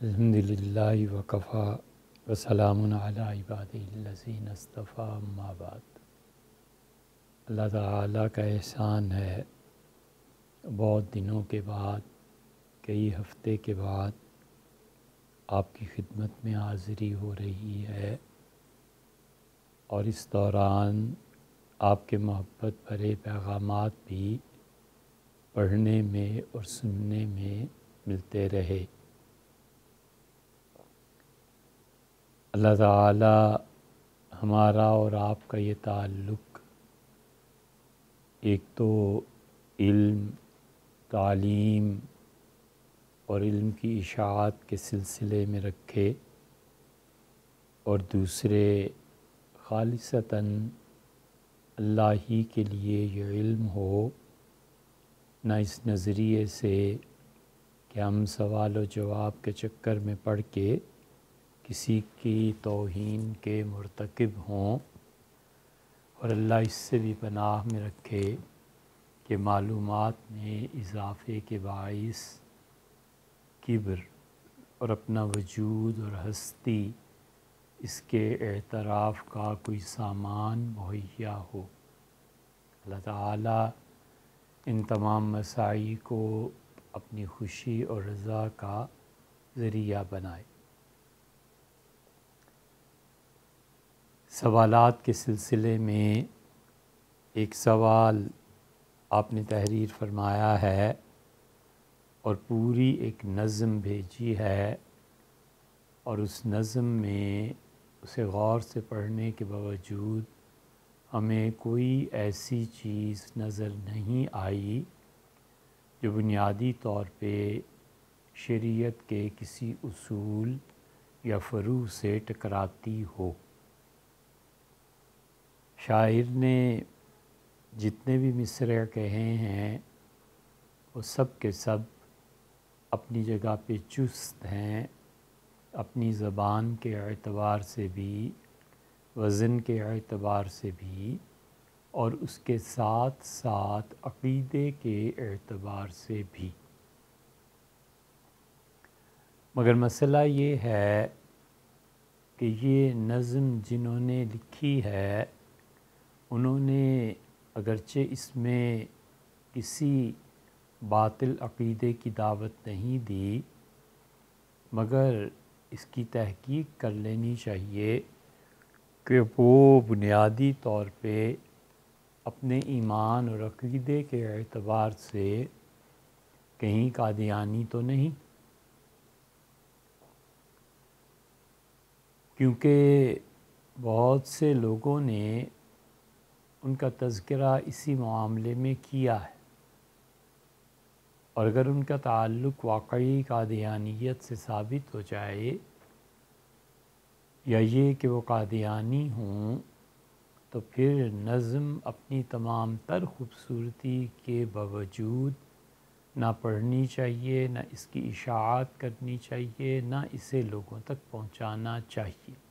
الحمدللہ وکفا وسلام علی عبادہ الذین اصطفیٰ اما بعد۔ اللہ تعالیٰ کا احسان ہے، بہت دنوں کے بعد، کئی ہفتے کے بعد آپ کی خدمت میں حاضری ہو رہی ہے، اور اس دوران آپ کے محبت بھرے پیغامات بھی پڑھنے میں اور سننے میں ملتے رہے۔ اللہ تعالیٰ ہمارا اور آپ کا یہ تعلق ایک تو علم، تعلیم اور علم کی اشاعت کے سلسلے میں رکھے، اور دوسرے خالصتاً اللہ ہی کے لیے یہ علم ہو، نہ اس نظریے سے کہ ہم سوال و جواب کے چکر میں پڑ کے کسی کی توہین کے مرتکب ہوں، اور اللہ اس سے بھی پناہ میں رکھے کہ معلومات میں اضافے کے باعث کبر اور اپنا وجود اور ہستی اس کے اعتراف کا کوئی سامان مہیا ہو۔ اللہ تعالیٰ ان تمام مساعی کو اپنی خوشی اور رضا کا ذریعہ بنائے۔ سوالات کے سلسلے میں ایک سوال آپ نے تحریر فرمایا ہے اور پوری ایک نظم بھیجی ہے، اور اس نظم میں اسے غور سے پڑھنے کے باوجود ہمیں کوئی ایسی چیز نظر نہیں آئی جو بنیادی طور پہ شریعت کے کسی اصول یا فروع سے ٹکراتی ہو۔ شاعر نے جتنے بھی مصرع کہے ہیں وہ سب کے سب اپنی جگہ پہ چست ہیں، اپنی زبان کے اعتبار سے بھی، وزن کے اعتبار سے بھی، اور اس کے ساتھ ساتھ عقیدے کے اعتبار سے بھی۔ مگر مسئلہ یہ ہے کہ یہ نظم جنہوں نے لکھی ہے انہوں نے اگرچہ اس میں کسی باطل عقیدے کی دعوت نہیں دی، مگر اس کی تحقیق کر لینی چاہیے کہ وہ بنیادی طور پہ اپنے ایمان اور عقیدے کے اعتبار سے کہیں قادیانی تو نہیں، کیونکہ بہت سے لوگوں نے ان کا تذکرہ اسی معاملے میں کیا ہے، اور اگر ان کا تعلق واقعی قادیانیت سے ثابت ہو جائے، یا یہ کہ وہ قادیانی ہوں، تو پھر نظم اپنی تمام تر خوبصورتی کے باوجود نہ پڑھنی چاہیے، نہ اس کی اشاعت کرنی چاہیے، نہ اسے لوگوں تک پہنچانا چاہیے۔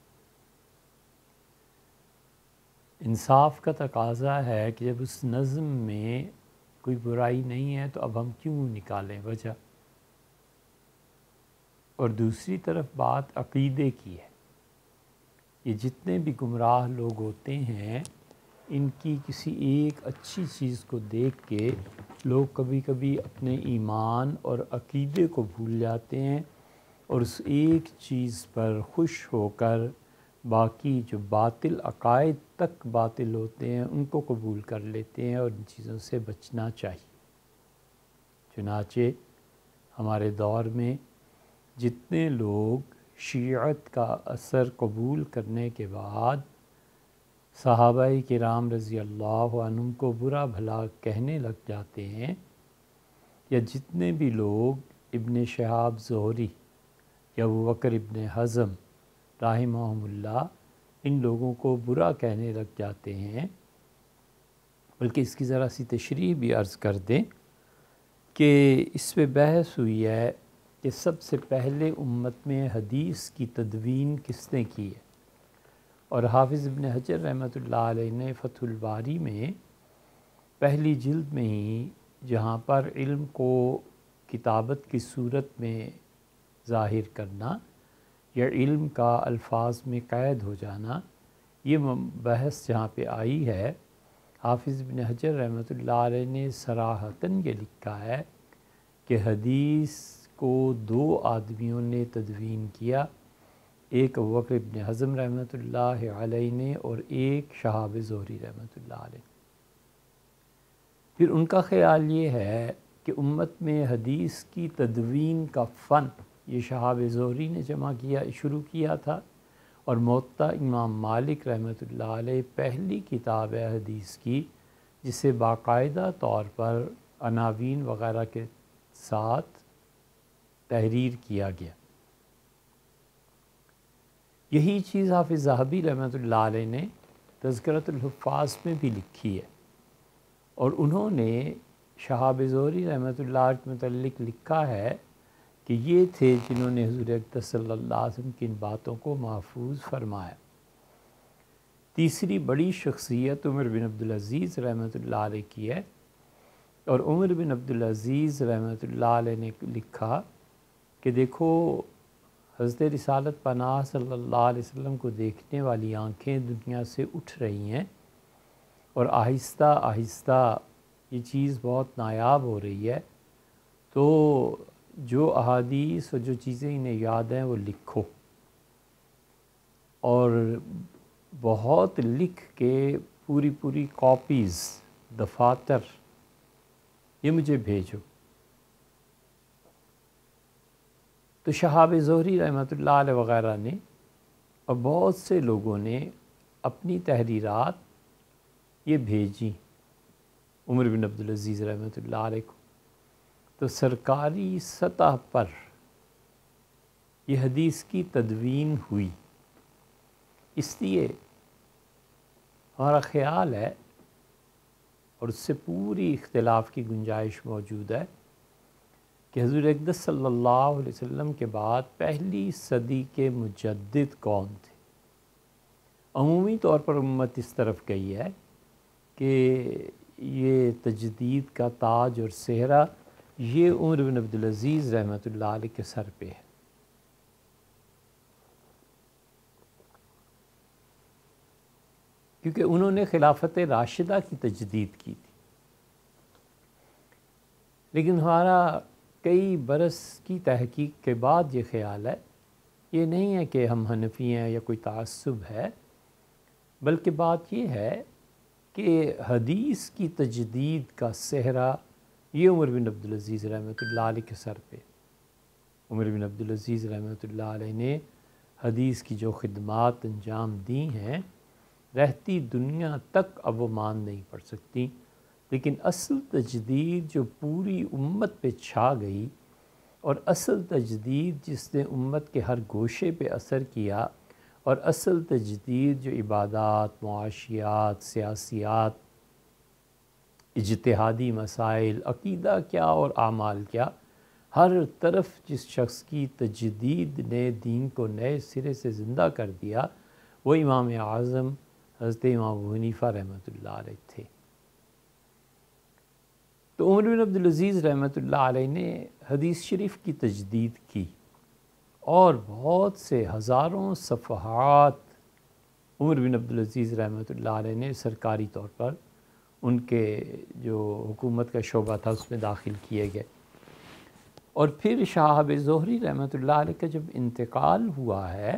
انصاف کا تقاضا ہے کہ جب اس نظم میں کوئی برائی نہیں ہے تو اب ہم کیوں نکالیں وجہ؟ اور دوسری طرف بات عقیدے کی ہے۔ یہ جتنے بھی گمراہ لوگ ہوتے ہیں، ان کی کسی ایک اچھی چیز کو دیکھ کے لوگ کبھی کبھی اپنے ایمان اور عقیدے کو بھول جاتے ہیں، اور اس ایک چیز پر خوش ہو کر باقی جو باطل عقائد تک باطل ہوتے ہیں ان کو قبول کر لیتے ہیں، اور ان چیزوں سے بچنا چاہیے۔ چنانچہ ہمارے دور میں جتنے لوگ شیعت کا اثر قبول کرنے کے بعد صحابہ کرام رضی اللہ عنہم کو برا بھلا کہنے لگ جاتے ہیں، یا جتنے بھی لوگ ابن شہاب زہری یا ابوبکر ابن حزم رحمہم اللہ ان لوگوں کو برا کہنے لگ جاتے ہیں، بلکہ اس کی ذرا سی تشریح بھی عرض کر دیں کہ اس پہ بحث ہوئی ہے کہ سب سے پہلے امت میں حدیث کی تدوین کس نے کی ہے، اور حافظ ابن حجر رحمۃ اللہ علیہ نے فتح الباری میں پہلی جلد میں ہی جہاں پر علم کو کتابت کی صورت میں ظاہر کرنا یا علم کا الفاظ میں قید ہو جانا، یہ بحث جہاں پہ آئی ہے، حافظ ابن حجر رحمۃ اللہ علیہ نے صراحتاً یہ لکھا ہے کہ حدیث کو 2 آدمیوں نے تدوین کیا، ایک ابوبکر ابن حزم رحمۃ اللہ علیہ نے اور ایک شہاب زہری رحمۃ اللہ علیہ۔ پھر ان کا خیال یہ ہے کہ امت میں حدیث کی تدوین کا فن یہ شہاب زہری نے شروع کیا تھا، اور موطا امام مالک رحمۃ اللہ علیہ پہلی کتاب ہے حدیث کی جسے باقاعدہ طور پر عناوین وغیرہ کے ساتھ تحریر کیا گیا۔ یہی چیز حافظ ذہبی رحمۃ اللہ علیہ نے تذکرۃ الحفاظ میں بھی لکھی ہے، اور انہوں نے شہاب زہری رحمۃ اللہ کے متعلق لکھا ہے کہ یہ تھے جنہوں نے حضور اقدس صلی اللہ علیہ وسلم کی ان باتوں کو محفوظ فرمایا۔ تیسری بڑی شخصیت عمر بن عبدالعزیز رحمۃ اللہ علیہ کی ہے، اور عمر بن عبدالعزیز رحمۃ اللہ علیہ نے لکھا کہ دیکھو، حضرت رسالت پناہ صلی اللہ علیہ وسلم کو دیکھنے والی آنکھیں دنیا سے اٹھ رہی ہیں، اور آہستہ آہستہ یہ چیز بہت نایاب ہو رہی ہے، تو جو احادیث اور جو چیزیں انہیں یاد ہیں وہ لکھو، اور بہت لکھ کے پوری کاپیز، دفاتر یہ مجھے بھیجو۔ تو شہاب زہری رحمۃ اللہ علیہ وغیرہ نے اور بہت سے لوگوں نے اپنی تحریرات یہ بھیجی عمر بن عبدالعزیز رحمۃ اللہ علیہ کو، تو سرکاری سطح پر یہ حدیث کی تدوین ہوئی۔ اس لیے ہمارا خیال ہے، اور اس سے پوری اختلاف کی گنجائش موجود ہے، کہ حضور اقدس صلی اللہ علیہ وسلم کے بعد پہلی صدی کے مجدد کون تھے۔ عمومی طور پر امت اس طرف گئی ہے کہ یہ تجدید کا تاج اور صحرا یہ عمر بن عبدالعزیز رحمۃ اللہ علیہ کے سر پہ ہے۔ کیونکہ انہوں نے خلافت راشدہ کی تجدید کی تھی، لیکن ہمارا کئی برس کی تحقیق کے بعد یہ خیال ہے، یہ نہیں ہے کہ ہم حنفی ہیں یا کوئی تعصب ہے، بلکہ بات یہ ہے کہ حدیث کی تجدید کا صحرا یہ عمر بن عبدالعزیز رحمۃ اللہ علیہ کے سر پہ۔ عمر بن عبدالعزیز رحمۃ اللہ علیہ نے حدیث کی جو خدمات انجام دی ہیں، رہتی دنیا تک اب وہ مان نہیں پڑ سکتی، لیکن اصل تجدید جو پوری امت پہ چھا گئی، اور اصل تجدید جس نے امت کے ہر گوشے پہ اثر کیا، اور اصل تجدید جو عبادات، معاشیات، سیاسیات، اجتہادی مسائل، عقیدہ کیا اور اعمال کیا، ہر طرف جس شخص کی تجدید نے دین کو نئے سرے سے زندہ کر دیا، وہ امام اعظم حضرت امام ابو حنیفہ رحمۃ اللہ علیہ تھے۔ تو عمر بن عبدالعزیز رحمۃ اللہ علیہ نے حدیث شریف کی تجدید کی، اور بہت سے ہزاروں صفحات عمر بن عبدالعزیز رحمۃ اللہ علیہ نے سرکاری طور پر ان کے جو حکومت کا شعبہ تھا اس میں داخل کیے گئے۔ اور پھر شہاب زہری رحمۃ اللہ علیہ کا جب انتقال ہوا ہے،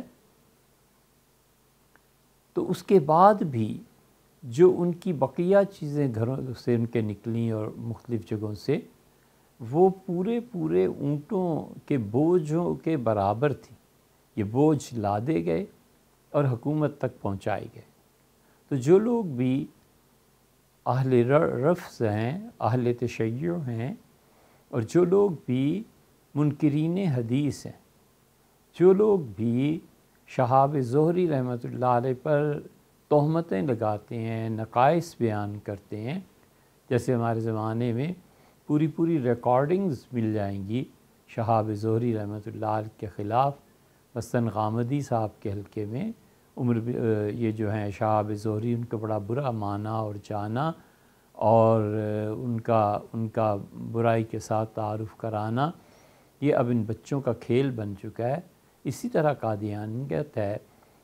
تو اس کے بعد بھی جو ان کی بقیہ چیزیں گھروں سے ان کے نکلیں اور مختلف جگہوں سے، وہ پورے اونٹوں کے بوجھوں کے برابر تھی۔ یہ بوجھ لادے گئے اور حکومت تک پہنچائے گئے۔ تو جو لوگ بھی اہل رفض ہیں، اہل تشیع ہیں، اور جو لوگ بھی منکرین حدیث ہیں، جو لوگ بھی شہاب زہری رحمۃ اللہ علیہ پر تہمتیں لگاتے ہیں، نقائص بیان کرتے ہیں، جیسے ہمارے زمانے میں پوری ریکارڈنگز مل جائیں گی شہاب زہری رحمۃ اللہ علیہ کے خلاف، مثلاً غامدی صاحب کے حلقے میں یہ جو ہیں شہاب زہری ان کا بڑا برا مانا اور جانا، اور ان کا برائی کے ساتھ تعارف کرانا، یہ اب ان بچوں کا کھیل بن چکا ہے۔ اسی طرح قادیانیت ہے،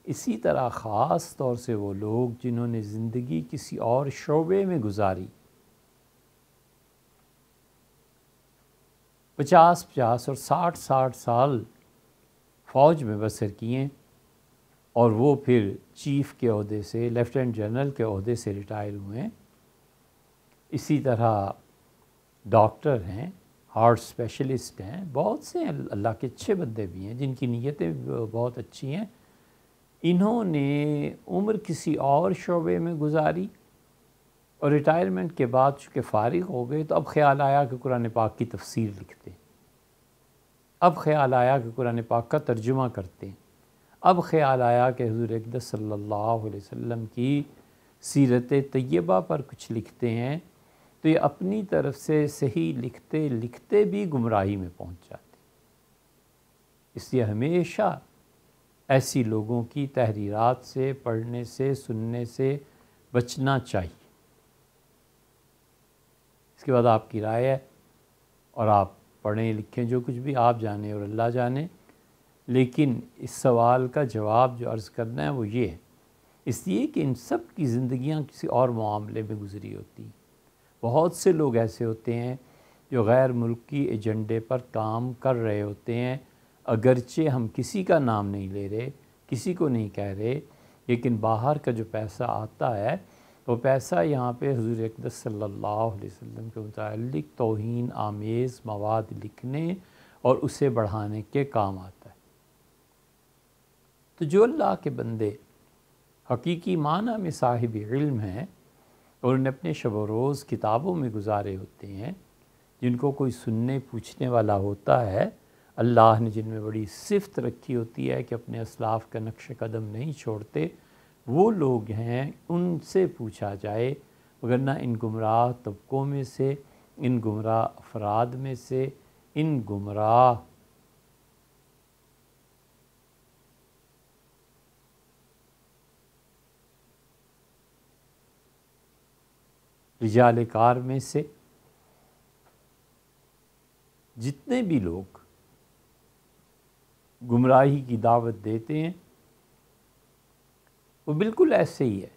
اسی طرح خاص طور سے وہ لوگ جنہوں نے زندگی کسی اور شعبے میں گزاری، 50 اور 60 سال فوج میں بسر کیے، اور وہ پھر چیف کے عہدے سے، لیفٹیننٹ جنرل کے عہدے سے ریٹائر ہوئے ہیں۔ اسی طرح ڈاکٹر ہیں، ہارٹ اسپیشلسٹ ہیں، بہت سے اللہ کے اچھے بندے بھی ہیں جن کی نیتیں بہت اچھی ہیں۔ انہوں نے عمر کسی اور شعبے میں گزاری، اور ریٹائرمنٹ کے بعد چونکہ فارغ ہو گئے تو اب خیال آیا کہ قرآن پاک کی تفسیر لکھتے ہیں، اب خیال آیا کہ قرآن پاک کا ترجمہ کرتے ہیں، اب خیال آیا کہ حضور اقدس صلی اللہ علیہ وسلم کی سیرت طیبہ پر کچھ لکھتے ہیں، تو یہ اپنی طرف سے صحیح لکھتے لکھتے بھی گمراہی میں پہنچ جاتے۔ اس لیے ہمیشہ ایسی لوگوں کی تحریرات سے، پڑھنے سے، سننے سے بچنا چاہیے۔ اس کے بعد آپ کی رائے ہے، اور آپ پڑھیں لکھیں جو کچھ بھی آپ جانیں اور اللہ جانے، لیکن اس سوال کا جواب جو عرض کرنا ہے وہ یہ ہے، اس لیے کہ ان سب کی زندگیاں کسی اور معاملے میں گزری ہوتی ہیں۔ بہت سے لوگ ایسے ہوتے ہیں جو غیر ملکی ایجنڈے پر کام کر رہے ہوتے ہیں، اگرچہ ہم کسی کا نام نہیں لے رہے، کسی کو نہیں کہہ رہے، لیکن باہر کا جو پیسہ آتا ہے وہ پیسہ یہاں پہ حضور اقدس صلی اللہ علیہ وسلم کے متعلق توہین آمیز مواد لکھنے اور اسے بڑھانے کے کام آتا ہے۔ تو جو اللہ کے بندے حقیقی معنی میں صاحب علم ہیں اور انہیں اپنے شب و روز کتابوں میں گزارے ہوتے ہیں، جن کو کوئی سننے پوچھنے والا ہوتا ہے، اللہ نے جن میں بڑی صفت رکھی ہوتی ہے کہ اپنے اسلاف کا نقش قدم نہیں چھوڑتے، وہ لوگ ہیں، ان سے پوچھا جائے، وگرنہ ان گمراہ طبقوں میں سے، ان گمراہ افراد میں سے، ان گمراہ رجال کار میں سے جتنے بھی لوگ گمراہی کی دعوت دیتے ہیں وہ بالکل ایسے ہی ہے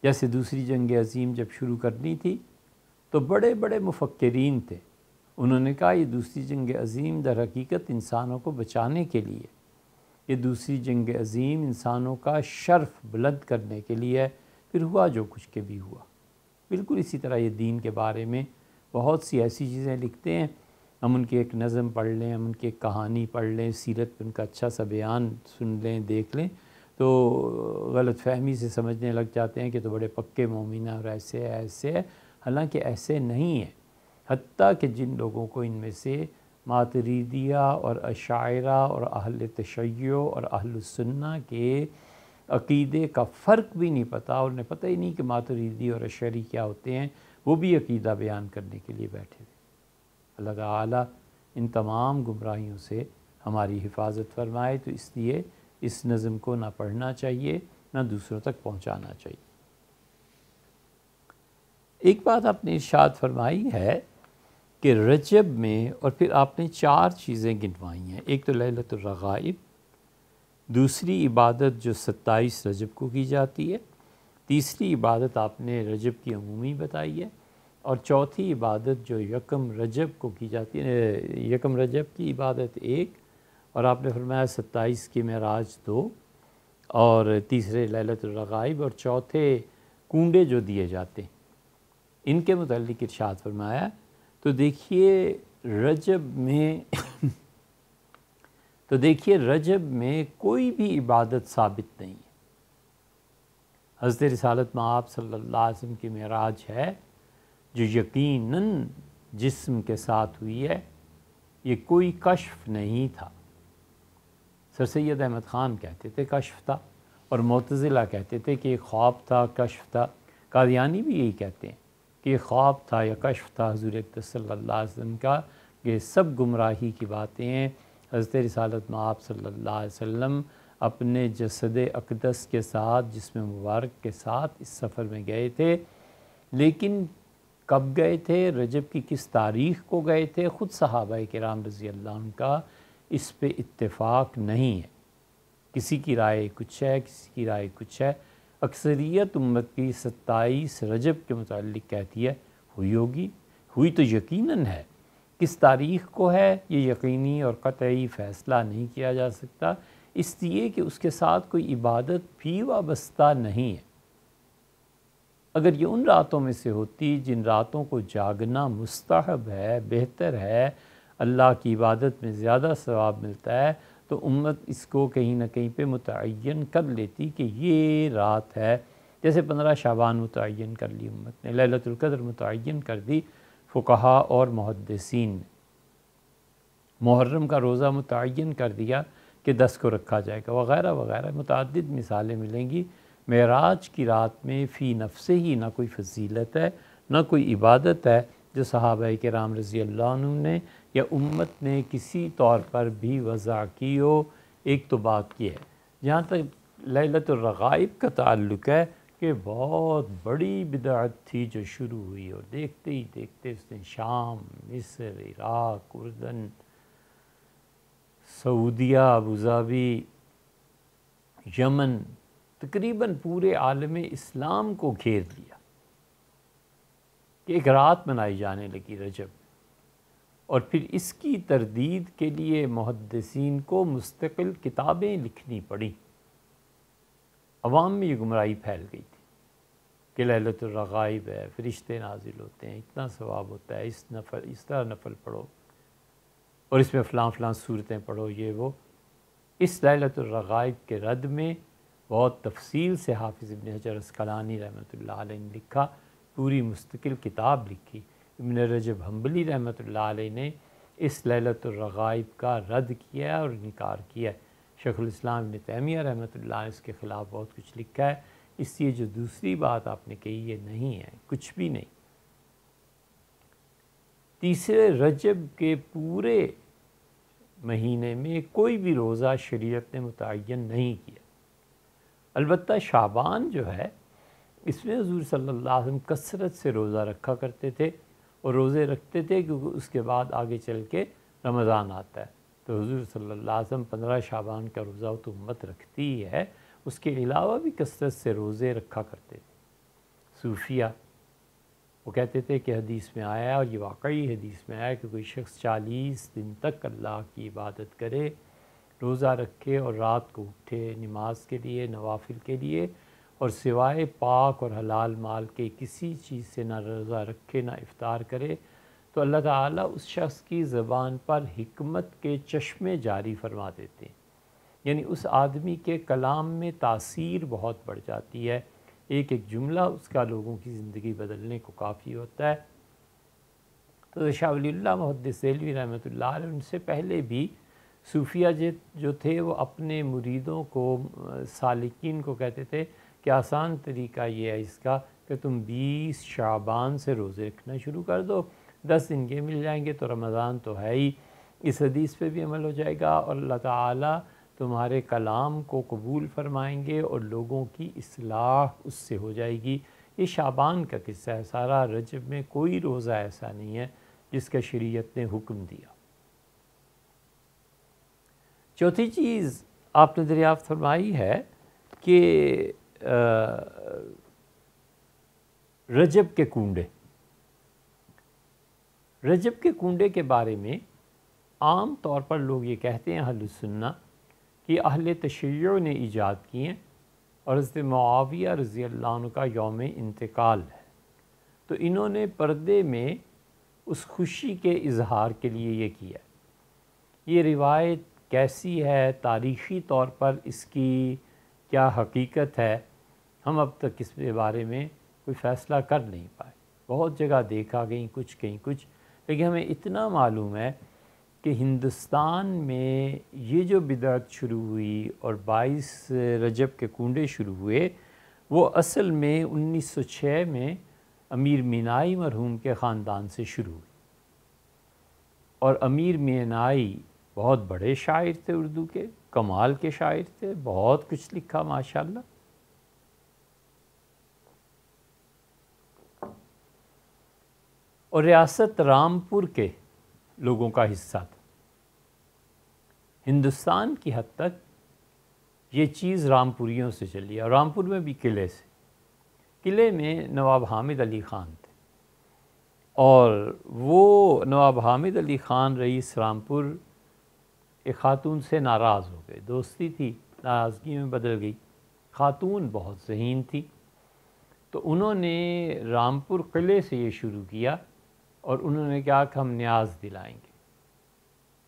جیسے دوسری جنگ عظیم جب شروع کرنی تھی تو بڑے بڑے مفکرین تھے، انہوں نے کہا یہ دوسری جنگ عظیم در حقیقت انسانوں کو بچانے کے لیے، یہ دوسری جنگ عظیم انسانوں کا شرف بلند کرنے کے لیے ہے۔ پھر ہوا جو کچھ کے بھی ہوا۔ بالکل اسی طرح یہ دین کے بارے میں بہت سی ایسی چیزیں لکھتے ہیں، ہم ان کی ایک نظم پڑھ لیں، ہم ان کی ایک کہانی پڑھ لیں، سیرت پہ ان کا اچھا سا بیان سن لیں، دیکھ لیں، تو غلط فہمی سے سمجھنے لگ جاتے ہیں کہ تو بڑے پکے مومن ہیں اور ایسے ہے ایسے ہے، حالانکہ ایسے نہیں ہیں۔ حتیٰ کہ جن لوگوں کو ان میں سے ماتریدیہ اور اشاعرہ اور اہل تشیع اور اہل السنہ کے عقیدے کا فرق بھی نہیں پتہ، اور انہیں پتہ ہی نہیں کہ ماتریدی اور اشعری کیا ہوتے ہیں، وہ بھی عقیدہ بیان کرنے کے لیے بیٹھے ہوئے۔ اللہ تعالیٰ ان تمام گمراہیوں سے ہماری حفاظت فرمائے۔ تو اس لیے اس نظم کو نہ پڑھنا چاہیے، نہ دوسروں تک پہنچانا چاہیے۔ ایک بات آپ نے ارشاد فرمائی ہے کہ رجب میں، اور پھر آپ نے 4 چیزیں گنوائی ہیں، ایک تو لیلۃ الرغائب، دوسری عبادت جو 27 رجب کو کی جاتی ہے، تیسری عبادت آپ نے رجب کی عمومی بتائی ہے، اور چوتھی عبادت جو یکم رجب کو کی جاتی ہے، یکم رجب کی عبادت 1، اور آپ نے فرمایا 27 کی معراج 2، اور تیسرے لیلۃ الرغائب، اور چوتھے کنڈے جو دیے جاتے ہیں ان کے متعلق ارشاد فرمایا۔ تو دیکھیے رجب میں کوئی بھی عبادت ثابت نہیں ہے۔ حضرت رسالت مآب صلی اللہ علیہ وسلم کی معراج ہے جو یقیناً جسم کے ساتھ ہوئی ہے، یہ کوئی کشف نہیں تھا۔ سر سید احمد خان کہتے تھے کشف تھا، اور معتزلہ کہتے تھے کہ یہ خواب تھا، کشف تھا۔ قادیانی بھی یہی کہتے ہیں کہ یہ خواب تھا یا کشف تھا حضور اقدس صلی اللہ علیہ وسلم کا۔ یہ سب گمراہی کی باتیں ہیں۔ حضرت رسالت مآب صلی اللہ علیہ وسلم اپنے جسد اقدس کے ساتھ، جسم مبارک کے ساتھ اس سفر میں گئے تھے، لیکن کب گئے تھے، رجب کی کس تاریخ کو گئے تھے، خود صحابہ کرام رضی اللہ عنہ کا اس پہ اتفاق نہیں ہے۔ کسی کی رائے کچھ ہے، کسی کی رائے کچھ ہے۔ اکثریت امت کی 27 رجب کے متعلق کہتی ہے ہوئی ہوگی، ہوئی تو یقیناً ہے، کس تاریخ کو ہے یہ یقینی اور قطعی فیصلہ نہیں کیا جا سکتا، اس لیے کہ اس کے ساتھ کوئی عبادت بھی وابستہ نہیں ہے۔ اگر یہ ان راتوں میں سے ہوتی جن راتوں کو جاگنا مستحب ہے، بہتر ہے، اللہ کی عبادت میں زیادہ ثواب ملتا ہے، تو امت اس کو کہیں نہ کہیں پہ متعین کر لیتی کہ یہ رات ہے۔ جیسے 15 شعبان متعین کر لی امت نے، لیلۃ القدر متعین کر دی فقہاء اور محدثین نے، محرم کا روزہ متعین کر دیا کہ 10 کو رکھا جائے گا، وغیرہ وغیرہ متعدد مثالیں ملیں گی۔ معراج کی رات میں فی نفسہ ہی نہ کوئی فضیلت ہے، نہ کوئی عبادت ہے جو صحابہ کرام رضی اللہ عنہ نے یا امت نے کسی طور پر بھی وضع کی ہو۔ ایک تو بات یہ ہے، جہاں تک لیلۃ الرغائب کا تعلق ہے کہ بہت بڑی بدعت تھی جو شروع ہوئی، اور دیکھتے ہی دیکھتے اس نے شام، مصر، عراق، اردن، سعودیہ، ابوظہبی، یمن، تقریباً پورے عالم اسلام کو گھیر لیا کہ ایک رات منائی جانے لگی رجب، اور پھر اس کی تردید کے لیے محدثین کو مستقل کتابیں لکھنی پڑیں۔ عوام میں یہ گمراہی پھیل گئی تھی کہ لیلۃ الرغائب ہے، فرشتے نازل ہوتے ہیں، اتنا ثواب ہوتا ہے، اس طرح نفل پڑھو اور اس میں فلاں فلاں صورتیں پڑھو، یہ وہ۔ اس لیلۃ الرغائب کے رد میں بہت تفصیل سے حافظ ابن حجر عسقلانی رحمۃ اللہ علیہ نے لکھا، پوری مستقل کتاب لکھی۔ ابن رجب حنبلی رحمۃ اللہ علیہ نے اس لیلۃ الرغائب کا رد کیا اور انکار کیا ہے۔ شیخ الاسلام ابن تیمیہ رحمۃ اللہ علیہ اس کے خلاف بہت کچھ لکھا ہے۔ اس لیے جو دوسری بات آپ نے کہی یہ نہیں ہے، کچھ بھی نہیں۔ تیسرے رجب کے پورے مہینے میں کوئی بھی روزہ شریعت نے متعین نہیں کیا، البتہ شعبان جو ہے اس میں حضور صلی اللہ علیہ وسلم کثرت سے روزہ رکھا کرتے تھے، اور روزے رکھتے تھے کیونکہ اس کے بعد آگے چل کے رمضان آتا ہے، تو حضور صلی اللہ علیہ وسلم 15 شعبان کا روزہ تو امت رکھتی ہی ہے، اس کے علاوہ بھی کثرت سے روزے رکھا کرتے تھے۔ صوفیہ وہ کہتے تھے کہ حدیث میں آیا ہے، اور یہ واقعی حدیث میں آیا ہے کہ کوئی شخص 40 دن تک اللہ کی عبادت کرے، روزہ رکھے اور رات کو اٹھے نماز کے لیے، نوافل کے لیے، اور سوائے پاک اور حلال مال کے کسی چیز سے نہ روزہ رکھے نہ افطار کرے، تو اللہ تعالیٰ اس شخص کی زبان پر حکمت کے چشمے جاری فرما دیتے ہیں، یعنی اس آدمی کے کلام میں تاثیر بہت بڑھ جاتی ہے، ایک ایک جملہ اس کا لوگوں کی زندگی بدلنے کو کافی ہوتا ہے۔ تو شاہ ولی اللہ محدث دہلوی رحمۃ اللہ علیہ ان سے پہلے بھی صوفیہ جو تھے وہ اپنے مریدوں کو، سالکین کو کہتے تھے کہ آسان طریقہ یہ ہے اس کا کہ تم 20 شعبان سے روزے رکھنا شروع کر دو، 10 دن یہ مل جائیں گے تو رمضان تو ہے ہی، اس حدیث پہ بھی عمل ہو جائے گا، اور اللہ تعالیٰ تمہارے کلام کو قبول فرمائیں گے اور لوگوں کی اصلاح اس سے ہو جائے گی۔ یہ شعبان کا قصہ ہے، سارا رجب میں کوئی روزہ ایسا نہیں ہے جس کا شریعت نے حکم دیا۔ چوتھی چیز آپ نے دریافت فرمائی ہے کہ رجب کے کنڈے، رجب کے کنڈے کے بارے میں عام طور پر لوگ یہ کہتے ہیں اہل سنہ کہ اہل تشیع نے ایجاد کیے ہیں، اور حضرت معاویہ رضی اللہ عنہ کا یوم انتقال ہے، تو انہوں نے پردے میں اس خوشی کے اظہار کے لیے یہ کیا۔ یہ روایت کیسی ہے، تاریخی طور پر اس کی کیا حقیقت ہے، ہم اب تک اس کے بارے میں کوئی فیصلہ کر نہیں پائے۔ بہت جگہ دیکھا، کہیں کچھ، لیکن ہمیں اتنا معلوم ہے کہ ہندوستان میں یہ جو بدعت شروع ہوئی اور 22 رجب کے کنڈے شروع ہوئے، وہ اصل میں 1906 میں امیر مینائی مرحوم کے خاندان سے شروع ہوئی، اور امیر مینائی بہت بڑے شاعر تھے، اردو کے کمال کے شاعر تھے، بہت کچھ لکھا ماشاءاللہ۔ اور ریاست رامپور کے لوگوں کا حصہ تھا۔ ہندوستان کی حد تک یہ چیز رامپوریوں سے چلی، اور رامپور میں بھی قلعے سے۔ قلعے میں نواب حامد علی خان تھے، اور وہ نواب حامد علی خان رئیس رامپور ایک خاتون سے ناراض ہو گئے، دوستی تھی ناراضگی میں بدل گئی۔ خاتون بہت ذہین تھی، تو انہوں نے رامپور قلعے سے یہ شروع کیا، اور انہوں نے کہا کہ ہم نیاز دلائیں گے۔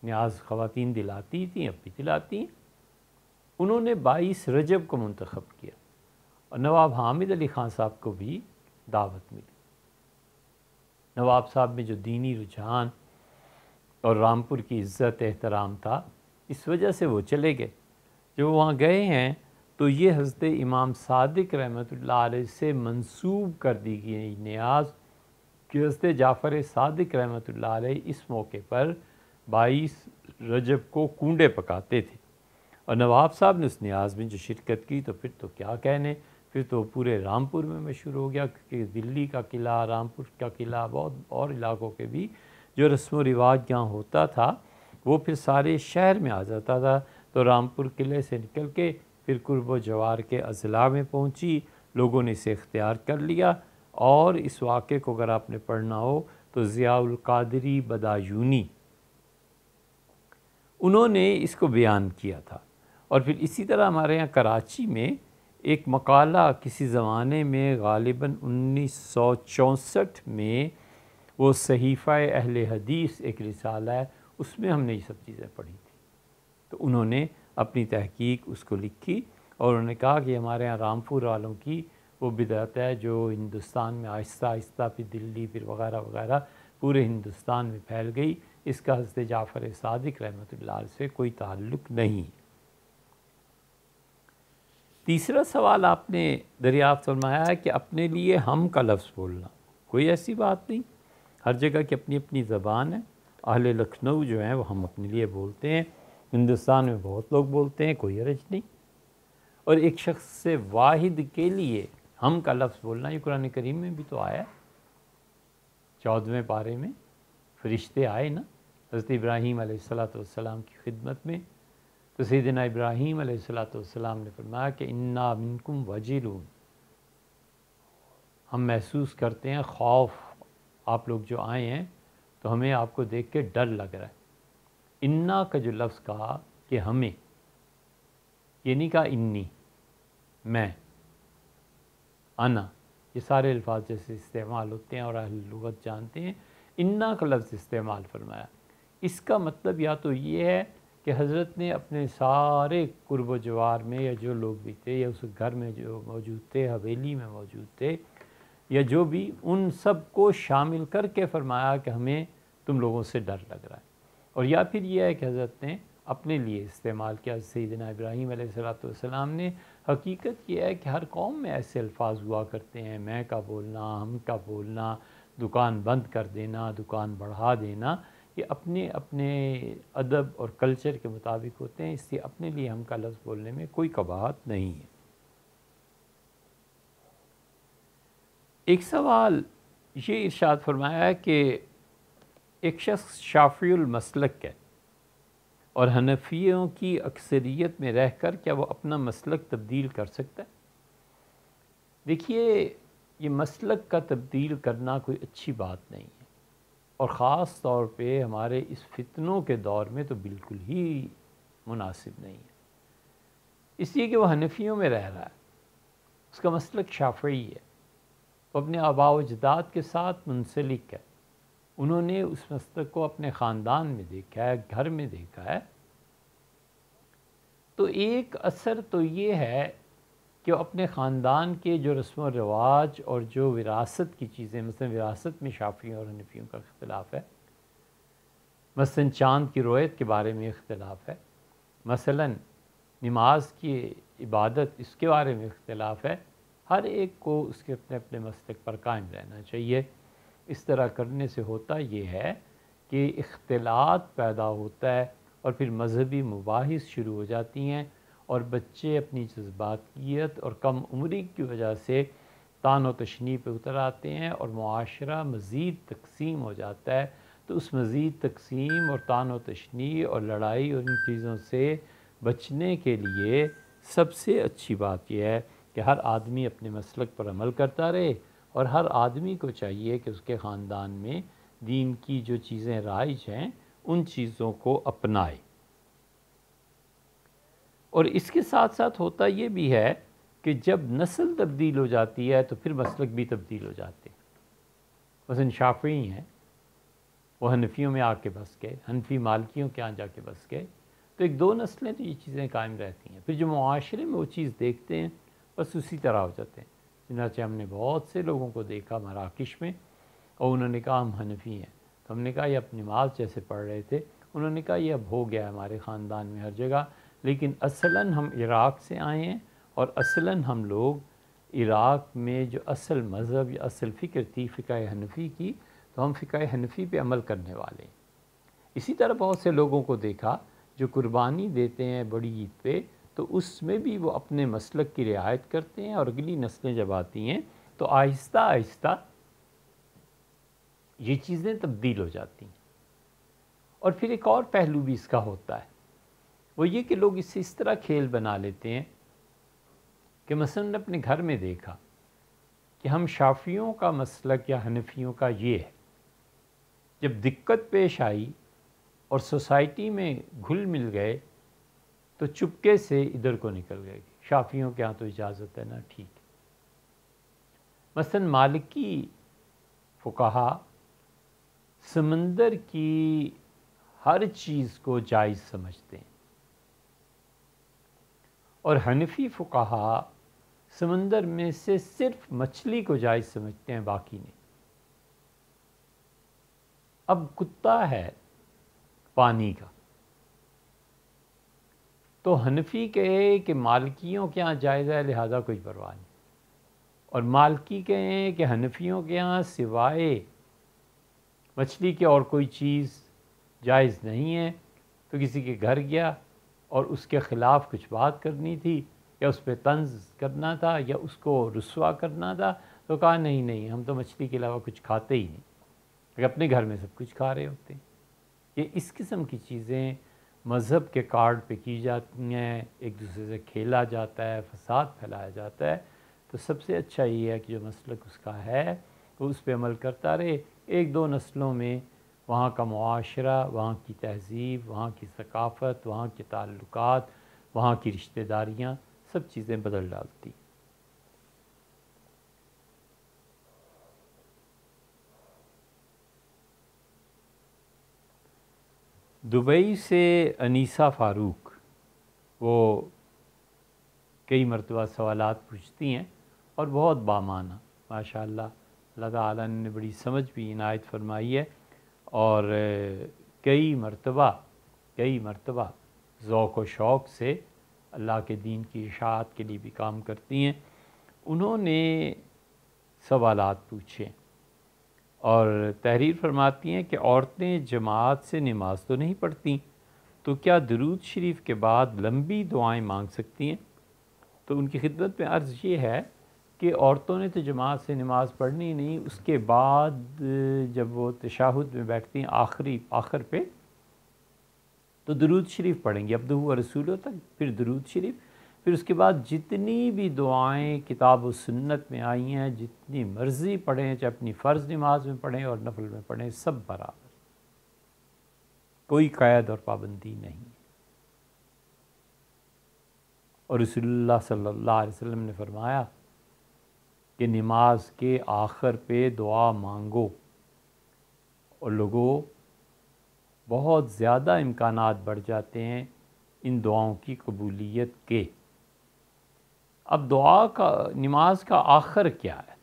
نیاز خواتین دلاتی تھیں، اب بھی دلاتی ہیں۔ انہوں نے 22 رجب کو منتخب کیا، اور نواب حامد علی خان صاحب کو بھی دعوت ملی۔ نواب صاحب میں جو دینی رجحان اور رامپور کی عزت احترام تھا، اس وجہ سے وہ چلے گئے۔ جو وہاں گئے ہیں تو یہ حضرت امام صادق رحمۃ اللہ علیہ سے منسوب کر دی گئی نیاز کہ حضرت جعفر صادق رحمۃ اللہ علیہ اس موقع پر 22 رجب کو کنڈے پکاتے تھے، اور نواب صاحب نے اس نیاز میں جو شرکت کی تو پھر تو کیا کہنے، پھر تو پورے رامپور میں مشہور ہو گیا، کہ دلی کا قلعہ، رامپور کا قلعہ، بہت اور علاقوں کے بھی جو رسم و رواج یہاں ہوتا تھا وہ پھر سارے شہر میں آ جاتا تھا۔ تو رامپور قلعے سے نکل کے پھر قرب و جوار کے اضلاع میں پہنچی، لوگوں نے اسے اختیار کر لیا۔ اور اس واقعے کو اگر آپ نے پڑھنا ہو تو ضیاء القادری بدایونی انہوں نے اس کو بیان کیا تھا۔ اور پھر اسی طرح ہمارے یہاں کراچی میں ایک مقالہ کسی زمانے میں غالباً 1964 میں، وہ صحیفہ اہل حدیث ایک رسالہ ہے، اس میں ہم نے یہ سب چیزیں پڑھی تھیں۔ تو انہوں نے اپنی تحقیق اس کو لکھی، اور انہوں نے کہا کہ ہمارے یہاں رامپور والوں کی وہ بدعت ہے جو ہندوستان میں آہستہ آہستہ پھر دلی پھر وغیرہ وغیرہ پورے ہندوستان میں پھیل گئی، اس کا حضرت جعفر صادق رحمۃ اللہ علیہ سے کوئی تعلق نہیں۔ تیسرا سوال آپ نے دریافت فرمایا ہے کہ اپنے لیے ہم کا لفظ بولنا، کوئی ایسی بات نہیں، ہر جگہ کی اپنی اپنی زبان ہے۔ اہل لکھنؤ جو ہیں وہ ہم اپنے لیے بولتے ہیں، ہندوستان میں بہت لوگ بولتے ہیں، کوئی حرج نہیں۔ اور ایک شخص سے واحد کے لیے ہم کا لفظ بولنا، یہ قرآن کریم میں بھی تو آیا ہے۔ 14ویں پارے میں فرشتے آئے نا حضرت ابراہیم علیہ السلام کی خدمت میں، تو سیدنا ابراہیم علیہ السلام نے فرمایا کہ انا منکم وجلون، ہم محسوس کرتے ہیں خوف، آپ لوگ جو آئے ہیں تو ہمیں آپ کو دیکھ کے ڈر لگ رہا ہے۔ انا کا جو لفظ کہا کہ ہمیں، یہ نہیں کہا انی، میں، انا، یہ سارے الفاظ جیسے استعمال ہوتے ہیں اور اہل لغت جانتے ہیں، انا کا لفظ استعمال فرمایا۔ اس کا مطلب یا تو یہ ہے کہ حضرت نے اپنے سارے قرب و جوار میں، یا جو لوگ بھی تھے یا اس گھر میں جو موجود تھے، حویلی میں موجود تھے، یا جو بھی، ان سب کو شامل کر کے فرمایا کہ ہمیں تم لوگوں سے ڈر لگ رہا ہے۔ اور یا پھر یہ ہے کہ حضرت نے اپنے لیے استعمال کیا، سیدنا ابراہیم علیہ السلام نے۔ حقیقت یہ ہے کہ ہر قوم میں ایسے الفاظ ہوا کرتے ہیں، میں کا بولنا، ہم کا بولنا، دکان بند کر دینا، دکان بڑھا دینا، یہ اپنے اپنے ادب اور کلچر کے مطابق ہوتے ہیں، اس لیے اپنے لیے ہم کا لفظ بولنے میں کوئی قباحت نہیں ہے۔ ایک سوال یہ ارشاد فرمایا ہے کہ ایک شخص شافعی المسلک ہے اور حنفیوں کی اکثریت میں رہ کر کیا وہ اپنا مسلک تبدیل کر سکتا ہے؟ دیکھیے، یہ مسلک کا تبدیل کرنا کوئی اچھی بات نہیں ہے، اور خاص طور پہ ہمارے اس فتنوں کے دور میں تو بالکل ہی مناسب نہیں ہے، اس لیے کہ وہ حنفیوں میں رہ رہا ہے، اس کا مسلک شافعی ہے، وہ اپنے آباء و اجداد کے ساتھ منسلک ہے، انہوں نے اس مسلک کو اپنے خاندان میں دیکھا ہے، گھر میں دیکھا ہے۔ تو ایک اثر تو یہ ہے کہ وہ اپنے خاندان کے جو رسم و رواج اور جو وراثت کی چیزیں، مثلا وراثت میں شافعیوں اور حنفیوں کا اختلاف ہے، مثلا چاند کی رویت کے بارے میں اختلاف ہے، مثلا نماز کی عبادت اس کے بارے میں اختلاف ہے، ہر ایک کو اس کے اپنے اپنے مسلک پر قائم رہنا چاہیے۔ اس طرح کرنے سے ہوتا یہ ہے کہ اختلاط پیدا ہوتا ہے، اور پھر مذہبی مباحث شروع ہو جاتی ہیں، اور بچے اپنی جذباتیت اور کم عمری کی وجہ سے طعن و تشنیع پہ اتر آتے ہیں اور معاشرہ مزید تقسیم ہو جاتا ہے، تو اس مزید تقسیم اور طعن و تشنیع اور لڑائی اور ان چیزوں سے بچنے کے لیے سب سے اچھی بات یہ ہے کہ ہر آدمی اپنے مسلک پر عمل کرتا رہے، اور ہر آدمی کو چاہیے کہ اس کے خاندان میں دین کی جو چیزیں رائج ہیں ان چیزوں کو اپنائے۔ اور اس کے ساتھ ساتھ ہوتا یہ بھی ہے کہ جب نسل تبدیل ہو جاتی ہے تو پھر مسلک بھی تبدیل ہو جاتے ہیں۔ مثلا شافعی ہیں، وہ حنفیوں میں آ کے بس گئے، حنفی مالکیوں کے یہاں جا کے بس گئے، تو ایک دو نسلیں تو یہ چیزیں قائم رہتی ہیں، پھر جو معاشرے میں وہ چیز دیکھتے ہیں بس اسی طرح ہو جاتے ہیں۔ چنانچہ ہم نے بہت سے لوگوں کو دیکھا مراکش میں، اور انہوں نے کہا ہم حنفی ہیں، تو ہم نے کہا یہ اپنی نماز جیسے پڑھ رہے تھے، انہوں نے کہا یہ اب ہو گیا ہے ہمارے خاندان میں ہر جگہ، لیکن اصلاً ہم عراق سے آئے ہیں، اور اصلاً ہم لوگ عراق میں جو اصل مذہب یا اصل فکر تھی فقہ حنفی کی، تو ہم فقہ حنفی پہ عمل کرنے والے ہیں۔ اسی طرح بہت سے لوگوں کو دیکھا جو قربانی دیتے ہیں بڑی عید پہ، تو اس میں بھی وہ اپنے مسلک کی رعایت کرتے ہیں، اور اگلی نسلیں جب آتی ہیں تو آہستہ آہستہ یہ چیزیں تبدیل ہو جاتی ہیں۔ اور پھر ایک اور پہلو بھی اس کا ہوتا ہے، وہ یہ کہ لوگ اسے اس طرح کھیل بنا لیتے ہیں کہ مثلاً اپنے گھر میں دیکھا کہ ہم شافعیوں کا مسلک یا حنفیوں کا یہ ہے، جب دقت پیش آئی اور سوسائٹی میں گھل مل گئے تو چپکے سے ادھر کو نکل گئے، شافعیوں کے ہاں تو اجازت ہے نا، ٹھیک ہے۔ مثلا مالکی فقہا سمندر کی ہر چیز کو جائز سمجھتے ہیں، اور حنفی فقہا سمندر میں سے صرف مچھلی کو جائز سمجھتے ہیں، باقی نہیں۔ اب کتا ہے پانی کا، تو حنفی کہے کہ مالکیوں کے ہاں جائز ہے لہذا کوئی پرواہ نہیں، اور مالکی کہیں کہ حنفیوں کے ہاں سوائے مچھلی کے اور کوئی چیز جائز نہیں ہے، تو کسی کے گھر گیا اور اس کے خلاف کچھ بات کرنی تھی یا اس پہ طنز کرنا تھا یا اس کو رسوا کرنا تھا، تو کہا نہیں نہیں ہم تو مچھلی کے علاوہ کچھ کھاتے ہی نہیں، کہ اپنے گھر میں سب کچھ کھا رہے ہوتے ہیں۔ یہ اس قسم کی چیزیں مذہب کے کارڈ پہ کی جاتی ہیں، ایک دوسرے سے کھیلا جاتا ہے، فساد پھیلایا جاتا ہے، تو سب سے اچھا یہ ہے کہ جو مسلک اس کا ہے وہ اس پہ عمل کرتا رہے، ایک دو نسلوں میں وہاں کا معاشرہ، وہاں کی تہذیب، وہاں کی ثقافت، وہاں کے تعلقات، وہاں کی رشتہ داریاں، سب چیزیں بدل ڈالتی۔ دبئی سے انیسہ فاروق، وہ کئی مرتبہ سوالات پوچھتی ہیں اور بہت بامعنی، ماشاءاللہ اللہ تعالیٰ نے بڑی سمجھ بھی عنایت فرمائی ہے، اور کئی مرتبہ ذوق و شوق سے اللہ کے دین کی اشاعت کے لیے بھی کام کرتی ہیں۔ انہوں نے سوالات پوچھے اور تحریر فرماتی ہیں کہ عورتیں جماعت سے نماز تو نہیں پڑھتی، تو کیا درود شریف کے بعد لمبی دعائیں مانگ سکتی ہیں؟ تو ان کی خدمت میں عرض یہ ہے کہ عورتوں نے تو جماعت سے نماز پڑھنی نہیں، اس کے بعد جب وہ تشہد میں بیٹھتی ہیں آخر پہ، تو درود شریف پڑھیں گی، عبدہ و رسولہ تک، پھر درود شریف، پھر اس کے بعد جتنی بھی دعائیں کتاب و سنت میں آئی ہیں جتنی مرضی پڑھیں، چاہے اپنی فرض نماز میں پڑھیں اور نفل میں پڑھیں، سب برابر، کوئی قید اور پابندی نہیں۔ اور رسول اللہ صلی اللہ علیہ وسلم نے فرمایا کہ نماز کے آخر پہ دعا مانگو، اور لوگوں بہت زیادہ امکانات بڑھ جاتے ہیں ان دعاؤں کی قبولیت کے۔ اب نماز کا آخر کیا ہے؟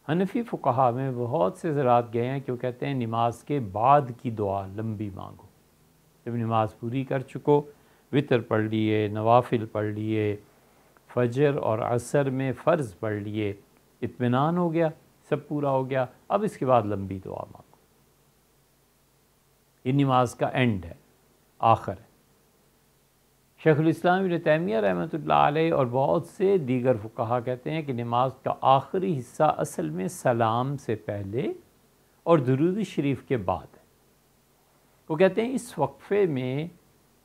حنفی فقہا میں بہت سے حضرات گئے ہیں کہ وہ کہتے ہیں نماز کے بعد کی دعا لمبی مانگو، جب نماز پوری کر چکو، وتر پڑھ لیے، نوافل پڑھ لیے، فجر اور عصر میں فرض پڑھ لیے، اطمینان ہو گیا، سب پورا ہو گیا، اب اس کے بعد لمبی دعا مانگو۔ یہ نماز کا اینڈ ہے، آخر ہے۔ شیخ الاسلام ابن تیمیہ رحمۃ اللہ علیہ اور بہت سے دیگر فقہا کہتے ہیں کہ نماز کا آخری حصہ اصل میں سلام سے پہلے اور درود شریف کے بعد ہے۔ وہ کہتے ہیں اس وقفے میں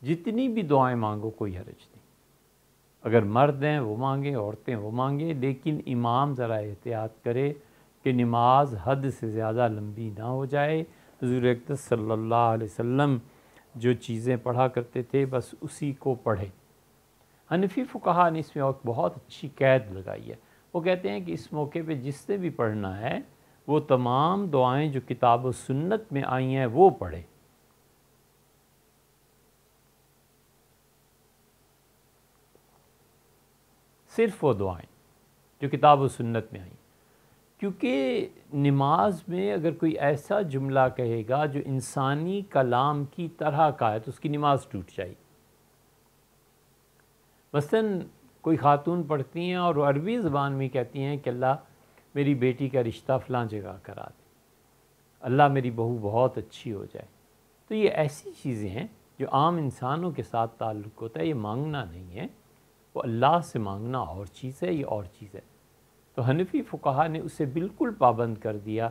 جتنی بھی دعائیں مانگو کوئی حرج نہیں، اگر مرد ہیں وہ مانگیں، عورتیں وہ مانگیں، لیکن امام ذرا احتیاط کرے کہ نماز حد سے زیادہ لمبی نہ ہو جائے۔ حضور اقدس صلی اللہ علیہ وسلم جو چیزیں پڑھا کرتے تھے بس اسی کو پڑھے۔ حنفی فقہا نے اس میں ایک بہت اچھی قید لگائی ہے، وہ کہتے ہیں کہ اس موقع پہ جس نے بھی پڑھنا ہے وہ تمام دعائیں جو کتاب و سنت میں آئی ہیں وہ پڑھے۔ صرف وہ دعائیں جو کتاب و سنت میں آئیں، کیونکہ نماز میں اگر کوئی ایسا جملہ کہے گا جو انسانی کلام کی طرح کا ہے تو اس کی نماز ٹوٹ جائے گی۔ مثلاً کوئی خاتون پڑھتی ہیں اور وہ عربی زبان میں کہتی ہیں کہ اللہ میری بیٹی کا رشتہ فلاں جگہ کرا دے، اللہ میری بہو بہت اچھی ہو جائے، تو یہ ایسی چیزیں ہیں جو عام انسانوں کے ساتھ تعلق ہوتا ہے، یہ مانگنا نہیں ہے، وہ اللہ سے مانگنا اور چیز ہے، یہ اور چیز ہے۔ تو حنفی فقہا نے اسے بالکل پابند کر دیا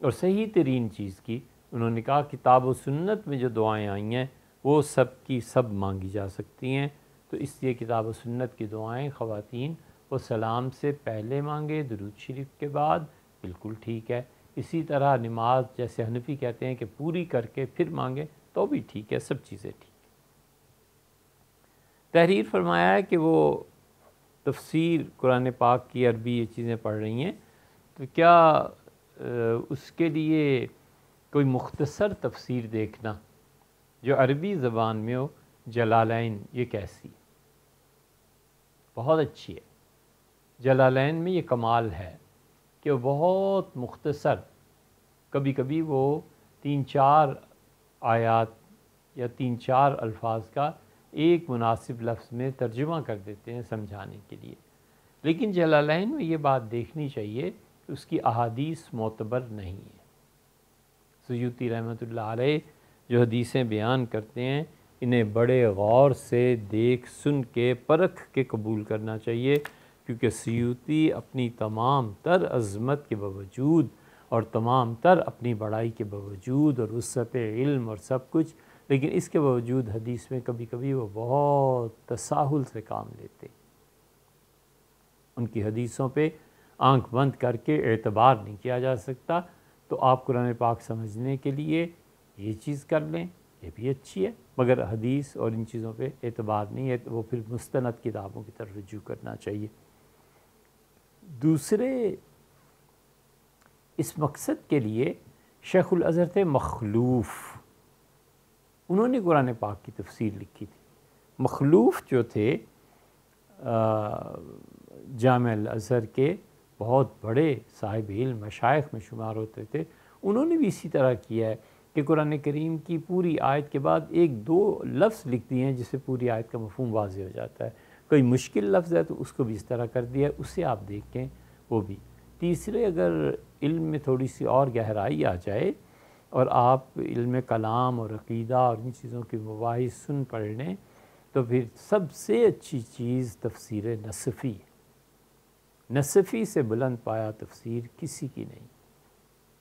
اور صحیح ترین چیز کی، انہوں نے کہا کتاب و سنت میں جو دعائیں آئی ہیں وہ سب کی سب مانگی جا سکتی ہیں، تو اس لیے کتاب و سنت کی دعائیں خواتین وہ سلام سے پہلے مانگے، درود شریف کے بعد، بالکل ٹھیک ہے۔ اسی طرح نماز جیسے حنفی کہتے ہیں کہ پوری کر کے پھر مانگے تو بھی ٹھیک ہے، سب چیزیں ٹھیک۔ تحریر فرمایا ہے کہ وہ تفسیر قرآن پاک کی عربی یہ چیزیں پڑھ رہی ہیں، تو کیا اس کے لیے کوئی مختصر تفسیر دیکھنا جو عربی زبان میں ہو، جلالین یہ کیسی ہے؟ بہت اچھی ہے۔ جلالین میں یہ کمال ہے کہ وہ بہت مختصر، کبھی کبھی وہ 3-4 آیات یا 3-4 الفاظ کا ایک مناسب لفظ میں ترجمہ کر دیتے ہیں سمجھانے کے لیے۔ لیکن جلالین میں یہ بات دیکھنی چاہیے کہ اس کی احادیث معتبر نہیں ہے۔ سیوطی رحمۃ اللہ علیہ جو حدیثیں بیان کرتے ہیں انہیں بڑے غور سے دیکھ سن کے پرکھ کے قبول کرنا چاہیے، کیونکہ سیوطی اپنی تمام تر عظمت کے باوجود اور تمام تر اپنی بڑائی کے باوجود اور وسعت علم اور سب کچھ، لیکن اس کے باوجود حدیث میں کبھی کبھی وہ بہت تساہل سے کام لیتے۔ ان کی حدیثوں پہ آنکھ بند کر کے اعتبار نہیں کیا جا سکتا، تو آپ قرآن پاک سمجھنے کے لیے یہ چیز کر لیں، یہ بھی اچھی ہے، مگر حدیث اور ان چیزوں پہ اعتبار نہیں ہے، تو وہ پھر مستند کتابوں کی طرف رجوع کرنا چاہیے۔ دوسرے اس مقصد کے لیے شیخ الازہر تھے مخلوف، انہوں نے قرآن پاک کی تفسیر لکھی تھی۔ مخلوف جو تھے جامع الازہر کے بہت بڑے صاحب علم مشائخ میں شمار ہوتے تھے، انہوں نے بھی اسی طرح کیا ہے کہ قرآن کریم کی پوری آیت کے بعد 1-2 لفظ لکھ دیے ہیں جس سے پوری آیت کا مفہوم واضح ہو جاتا ہے۔ کوئی مشکل لفظ ہے تو اس کو بھی اس طرح کر دیا ہے، اسے آپ دیکھیں وہ بھی۔ تیسرے اگر علم میں تھوڑی سی اور گہرائی آ جائے اور آپ علم کلام اور عقیدہ اور ان چیزوں کی مباحث سن پڑھ لیں تو پھر سب سے اچھی چیز تفسیر نصفی ہے۔ نصفی سے بلند پایا تفسیر کسی کی نہیں،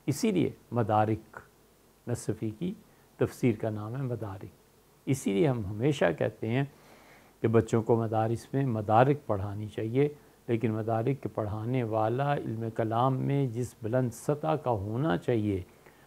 اسی لیے مدارک، نصفی کی تفسیر کا نام ہے مدارک۔ اسی لیے ہم ہمیشہ کہتے ہیں کہ بچوں کو مدارس میں مدارک پڑھانی چاہیے، لیکن مدارک کے پڑھانے والا علم کلام میں جس بلند سطح کا ہونا چاہیے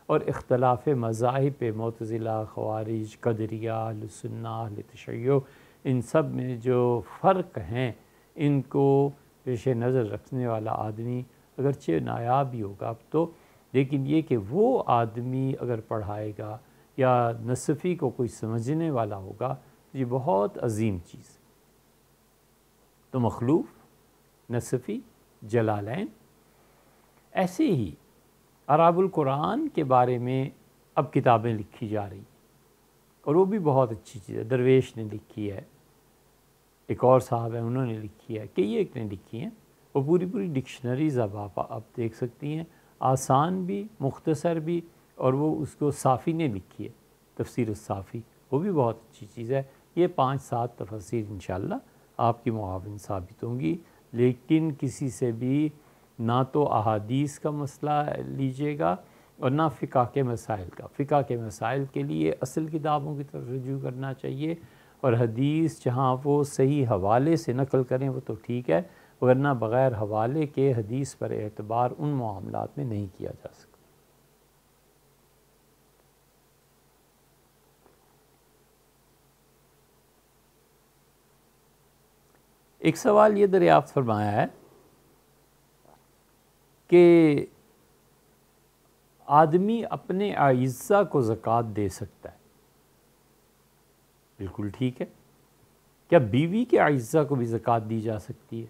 اور اختلاف مذاہب پہ معتزلہ، خوارج، قدریہ، اہل سنہ، اہل تشیع، ان سب میں جو فرق ہیں ان کو پیش نظر رکھنے والا آدمی اگرچہ نایاب بھی ہوگا اب تو، لیکن یہ کہ وہ آدمی اگر پڑھائے گا یا نصفی کو کوئی سمجھنے والا ہوگا تو یہ بہت عظیم چیز ہے۔ تو مخلوف، نصفی، جلالین، ایسے ہی اعراب القرآن کے بارے میں اب کتابیں لکھی جا رہی ہیں اور وہ بھی بہت اچھی چیز ہے۔ درویش نے لکھی ہے، ایک اور صاحب ہیں انہوں نے لکھی ہے، کئی ایک نے لکھی ہیں، وہ پوری ڈکشنریز اب آپ دیکھ سکتی ہیں، آسان بھی، مختصر بھی، اور وہ اس کو صافی نے لکھی ہے، تفسیر الصافی، وہ بھی بہت اچھی چیز ہے۔ یہ 5-7 تفسیر انشاءاللہ آپ کی معاون ثابت ہوں گی، لیکن کسی سے بھی نہ تو احادیث کا مسئلہ لیجیے گا اور نہ فقہ کے مسائل کا۔ فقہ کے مسائل کے لیے اصل کتابوں کی طرف رجوع کرنا چاہیے، اور حدیث جہاں وہ صحیح حوالے سے نقل کریں وہ تو ٹھیک ہے، ورنہ بغیر حوالے کے حدیث پر اعتبار ان معاملات میں نہیں کیا جا سکتا۔ ایک سوال یہ دریافت فرمایا ہے کہ آدمی اپنے اعزہ کو زکوٰۃ دے سکتا ہے؟ بالکل ٹھیک ہے۔ کیا بیوی کے اعزہ کو بھی زکوٰۃ دی جا سکتی ہے؟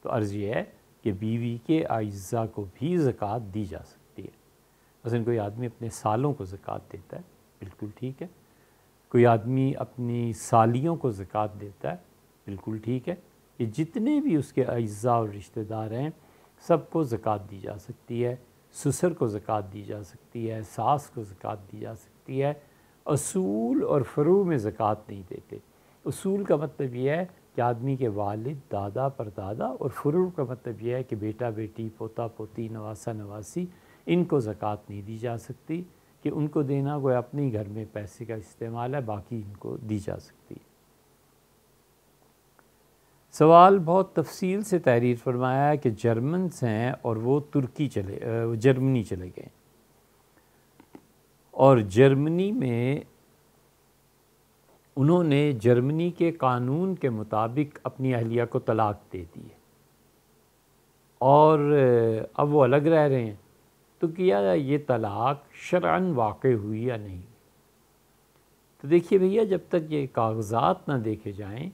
تو عرض یہ ہے کہ بیوی کے اعزہ کو بھی زکوٰۃ دی جا سکتی ہے۔ مثلا کوئی آدمی اپنے سالوں کو زکوٰۃ دیتا ہے، بالکل ٹھیک ہے۔ کوئی آدمی اپنی سالیوں کو زکوٰۃ دیتا ہے، بالکل ٹھیک ہے۔ یہ جتنے بھی اس کے اعزہ اور رشتہ دار ہیں سب کو زکوٰۃ دی جا سکتی ہے۔ سسر کو زکوٰۃ دی جا سکتی ہے، ساس کو زکوٰۃ دی جا سکتی ہے۔ اصول اور فروع میں زکوٰۃ نہیں دیتے۔ اصول کا مطلب یہ ہے کہ آدمی کے والد، دادا، پردادا، اور فروع کا مطلب یہ ہے کہ بیٹا بیٹی، پوتا پوتی، نواسہ نواسی، ان کو زکوٰۃ نہیں دی جا سکتی، کہ ان کو دینا گویا اپنے گھر میں پیسے کا استعمال ہے، باقی ان کو دی جا سکتی ہے۔ سوال بہت تفصیل سے تحریر فرمایا ہے کہ جرمنس ہیں اور وہ جرمنی چلے گئے، اور جرمنی میں انہوں نے جرمنی کے قانون کے مطابق اپنی اہلیہ کو طلاق دے دی ہے، اور اب وہ الگ رہ رہے ہیں، تو کیا یہ طلاق شرعاً واقع ہوئی یا نہیں؟ تو دیکھیے بھیا، جب تک یہ کاغذات نہ دیکھے جائیں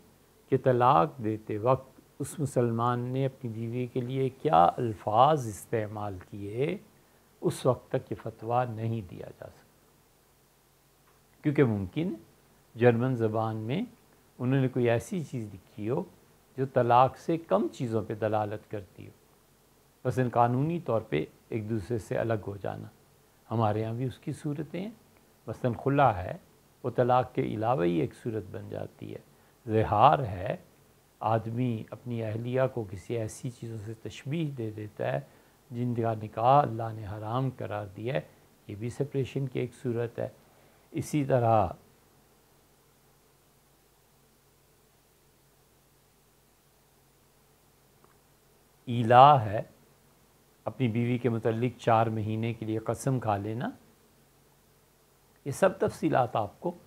کہ طلاق دیتے وقت اس مسلمان نے اپنی بیوی کے لیے کیا الفاظ استعمال کیے، اس وقت تک یہ فتویٰ نہیں دیا جا سکتا، کیونکہ ممکن جرمن زبان میں انہوں نے کوئی ایسی چیز لکھی ہو جو طلاق سے کم چیزوں پہ دلالت کرتی ہو، مثلا قانونی طور پہ ایک دوسرے سے الگ ہو جانا۔ ہمارے ہاں بھی اس کی صورتیں ہیں، مثلا خلا ہے، وہ طلاق کے علاوہ ہی ایک صورت بن جاتی ہے۔ زہار ہے، آدمی اپنی اہلیہ کو کسی ایسی چیزوں سے تشبیہ دے دیتا ہے جن کا نکاح اللہ نے حرام قرار دیا ہے، یہ بھی سپریشن کی ایک صورت ہے۔ اسی طرح ایلا ہے، اپنی بیوی کے متعلق 4 مہینے کے لیے قسم کھا لینا۔ یہ سب تفصیلات آپ کو